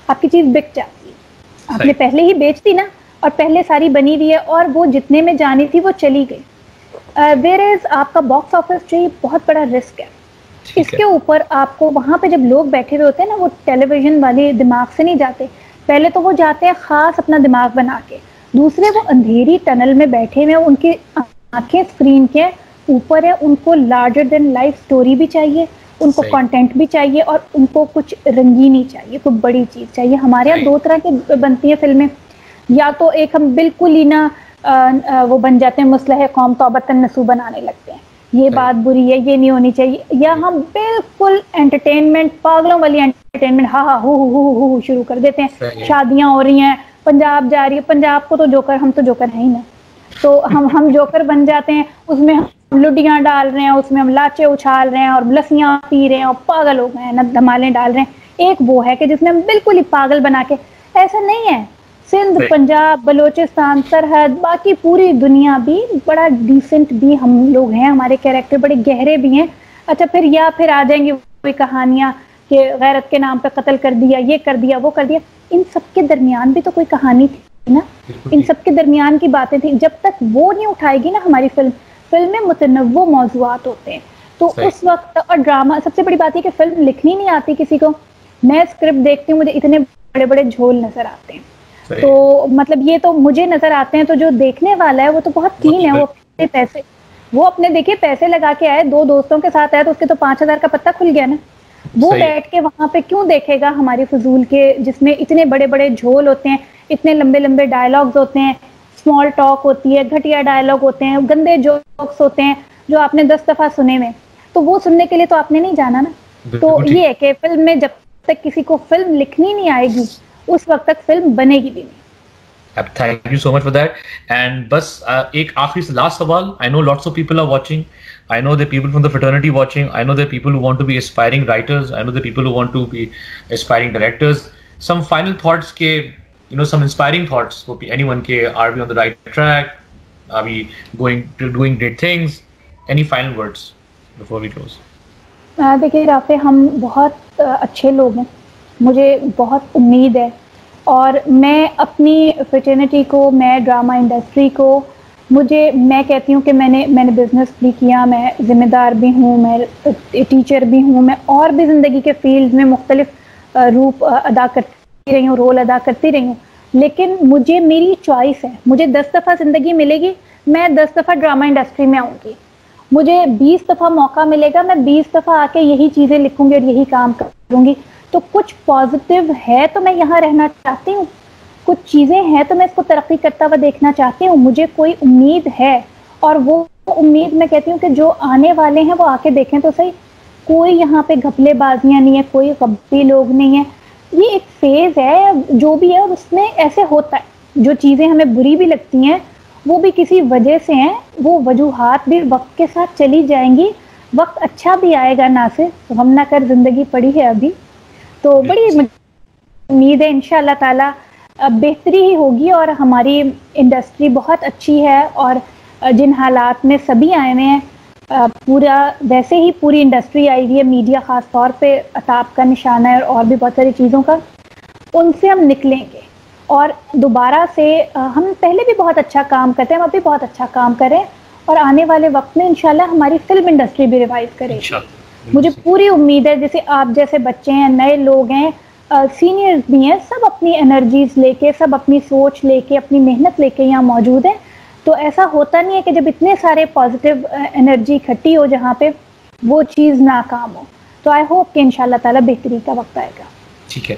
آپ کی چیز بک جاتی ہے, آپ نے پہلے ہی بیچ دی نا, اور پہلے ساری بنی ہوئی ہے اور وہ جتنے میں جانی تھی وہ چلی گئی. ویئر ایز آپ کا باکس آفس جو بہت بڑا رسک ہے. اس کے اوپر آپ کو وہاں پہ جب لوگ بیٹھے ہوئے ہوتے ہیں نا, وہ ٹیلی ویژن والے دماغ سے نہیں جاتے, پہلے تو وہ جاتے ہیں خاص اپنا دماغ بنا کے, دوسرے وہ اندھیری ٹنل میں بیٹھے ہوئے, ان کی آنکھیں اسکرین کے اوپر ہے, ان کو لارجر دین لائف اسٹوری بھی چاہیے, ان کو کنٹینٹ بھی چاہیے, اور ان کو کچھ رنگینی چاہیے, کوئی بڑی چیز چاہیے. ہمارے یہاں دو طرح کی بنتی ہیں فلمیں, یا تو ایک ہم بالکل ہی نا وہ بن جاتے ہیں مصلح قوم توبۃ نصوح بنانے لگتے ہیں, یہ بات بری ہے, یہ نہیں ہونی چاہیے, یا ہم بالکل انٹرٹینمنٹ, پاگلوں والی انٹرٹینمنٹ, ہاں ہاں ہو ہو ہو ہو شروع کر دیتے ہیں. شادیاں ہو رہی ہیں, پنجاب جا رہی ہے, پنجاب کو تو جوکر, ہم تو جوکر ہیں ہی نا, تو ہم جوکر بن جاتے ہیں, اس میں ہم لڈیاں ڈال رہے ہیں, اس میں ہم لاچے اچھال رہے ہیں اور لسیاں پی رہے ہیں اور پاگل ہو گئے ہیں, نہ دھمالیں ڈال رہے ہیں. ایک وہ ہے کہ جس میں ہم بالکل ہی پاگل بنا کے, ایسا نہیں ہے. سندھ, پنجاب, بلوچستان, سرحد, باقی پوری دنیا بھی بڑا ڈیسنٹ بھی ہم لوگ ہیں, ہمارے کیریکٹر بڑے گہرے بھی ہیں. اچھا پھر آ جائیں گی کوئی کہانیاں کہ غیرت کے نام پہ قتل کر دیا, یہ کر دیا, وہ کر دیا. ان سب کے درمیان بھی تو کوئی کہانی تھی نا, ان سب کے درمیان کی باتیں تھیں. جب تک وہ نہیں اٹھائے گی نا ہماری فلم میں متنوع موضوعات ہوتے ہیں, تو اس وقت. اور ڈرامہ, سب سے بڑی بات یہ کہ فلم لکھنی نہیں آتی کسی کو. میں اسکرپٹ دیکھتی ہوں, مجھے اتنے بڑے بڑے جھول نظر آتے ہیں, تو مطلب یہ تو مجھے نظر آتے ہیں, تو جو دیکھنے والا ہے وہ تو بہت کین ہے, وہ اپنے دیکھیے پیسے لگا کے آئے, دو دوستوں کے ساتھ آئے, تو اس کے تو 5,000 کا پتہ کھل گیا نا. وہ بیٹھ کے وہاں پہ کیوں دیکھے گا ہماری فضول کے, جس میں اتنے بڑے بڑے جھول ہوتے ہیں, اتنے لمبے لمبے ڈائلاگز ہوتے ہیں, اسمال ٹاک ہوتی ہے, گھٹیا ڈائلاگ ہوتے ہیں, گندے جوکس ہوتے ہیں جو آپ نے 10 دفعہ سنے ہوئے, تو وہ سننے کے لیے تو آپ نے نہیں جانا نا. تو یہ ہے کہ فلم میں جب تک کسی کو فلم لکھنی نہیں آئے گی, اس وقت تک فلم بنے گی بھی نہیں. Thank you so much for that. And بس ایک آخری سے last سوال. I know lots of people are watching. I know there are people from the fraternity watching. I know there are people who want to be aspiring writers. I know there are people who want to be aspiring directors. Some final thoughts ke, some inspiring thoughts for anyone ke, are we on the right track? Are we doing great things? Any final words before we close? دیکھیے رافع, ہم بہت اچھے لوگ ہیں, مجھے بہت امید ہے, اور میں اپنی فریٹرنٹی کو, میں ڈرامہ انڈسٹری کو, میں کہتی ہوں کہ میں نے بزنس بھی کیا, میں ذمہ دار بھی ہوں, میں ٹیچر بھی ہوں, میں اور بھی زندگی کے فیلڈ میں مختلف روپ ادا کرتی رہی ہوں, رول ادا کرتی رہی ہوں, لیکن مجھے میری چوائس ہے. مجھے 10 دفعہ زندگی ملے گی, میں 10 دفعہ ڈرامہ انڈسٹری میں آؤں گی. مجھے 20 دفعہ موقع ملے گا, میں 20 دفعہ آ کے یہی چیزیں لکھوں گی اور یہی کام کروں گی. تو کچھ پازیٹیو ہے تو میں یہاں رہنا چاہتی ہوں, کچھ چیزیں ہیں تو میں اس کو ترقی کرتا ہوا دیکھنا چاہتی ہوں. مجھے کوئی امید ہے, اور وہ امید میں کہتی ہوں کہ جو آنے والے ہیں وہ آ کے دیکھیں تو صحیح. کوئی یہاں پہ گھپلے بازیاں نہیں ہیں, کوئی غبی لوگ نہیں ہیں. یہ ایک فیز ہے جو بھی ہے, اور اس میں ایسے ہوتا ہے, جو چیزیں ہمیں بری بھی لگتی ہیں وہ بھی کسی وجہ سے ہیں, وہ وجوہات بھی وقت کے ساتھ چلی جائیں گی. وقت اچھا بھی آئے گا, نہ سے غم نہ کر زندگی پڑی ہے ابھی. تو بڑی امید ہے انشاءاللہ تعالی بہتری ہی ہوگی, اور ہماری انڈسٹری بہت اچھی ہے, اور جن حالات میں سبھی آئے ہوئے ہیں, پورا ویسے ہی پوری انڈسٹری آئی ہوئی ہے, میڈیا خاص طور پہ عطاب کا نشانہ ہے, اور بھی بہت ساری چیزوں کا, ان سے ہم نکلیں گے. اور دوبارہ سے ہم پہلے بھی بہت اچھا کام کرتے ہیں, ہم ابھی بہت اچھا کام کریں, اور آنے والے وقت میں انشاءاللہ ہماری فلم انڈسٹری بھی ریوائو کرے گی. مجھے پوری امید ہے, جیسے آپ جیسے بچے ہیں, نئے لوگ ہیں, سینئرز بھی ہیں, سب اپنی انرجیز لے کے, سب اپنی سوچ لے کے, اپنی محنت لے کے یہاں موجود ہیں. تو ایسا ہوتا نہیں ہے کہ جب اتنے سارے پازیٹیو انرجی اکٹھی ہو جہاں پہ, وہ چیز ناکام ہو. تو آئی ہوپ کہ انشاءاللہ تعالیٰ بہتری کا وقت آئے گا. ٹھیک ہے.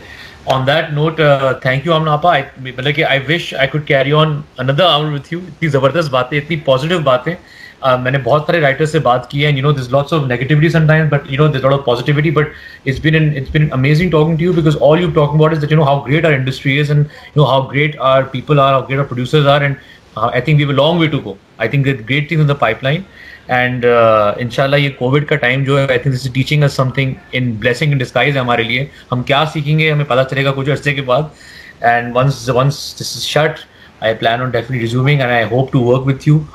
On that note, thank you Amna Appa. مطلب کہ I wish I could carry on another hour with you. اتنی زبردست باتیں, اتنی positive باتیں. میں نے بہت سارے رائٹر سے بات کی ہے, and there's lots of negativity sometimes, but there's a lot of positivity. But it's been amazing talking to you, because all you're talking about is that how great our industry is, and how great our people are, how great our producers are, and I think we have a long way to go. I think there's great things in the pipeline. And انشاءاللہ یہ covid کا time جو ہے, I think this is teaching us something in blessing in disguise ہے ہمارے لیے. ہم کیا سیکھیں گے ہمیں پتہ چلے گا کچھ عرصے کے بعد. And once this is shut, I plan on definitely resuming, and I hope to work with you.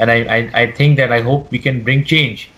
and I think that I hope we can bring change.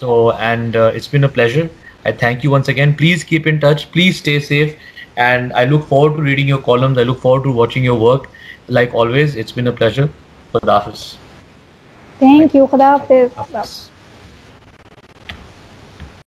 So and it's been a pleasure. I thank you once again. Please keep in touch. Please stay safe, and I look forward to reading your columns. I look forward to watching your work. Like always, it's been a pleasure. Khuda Hafiz. Thank you. Khuda Hafiz.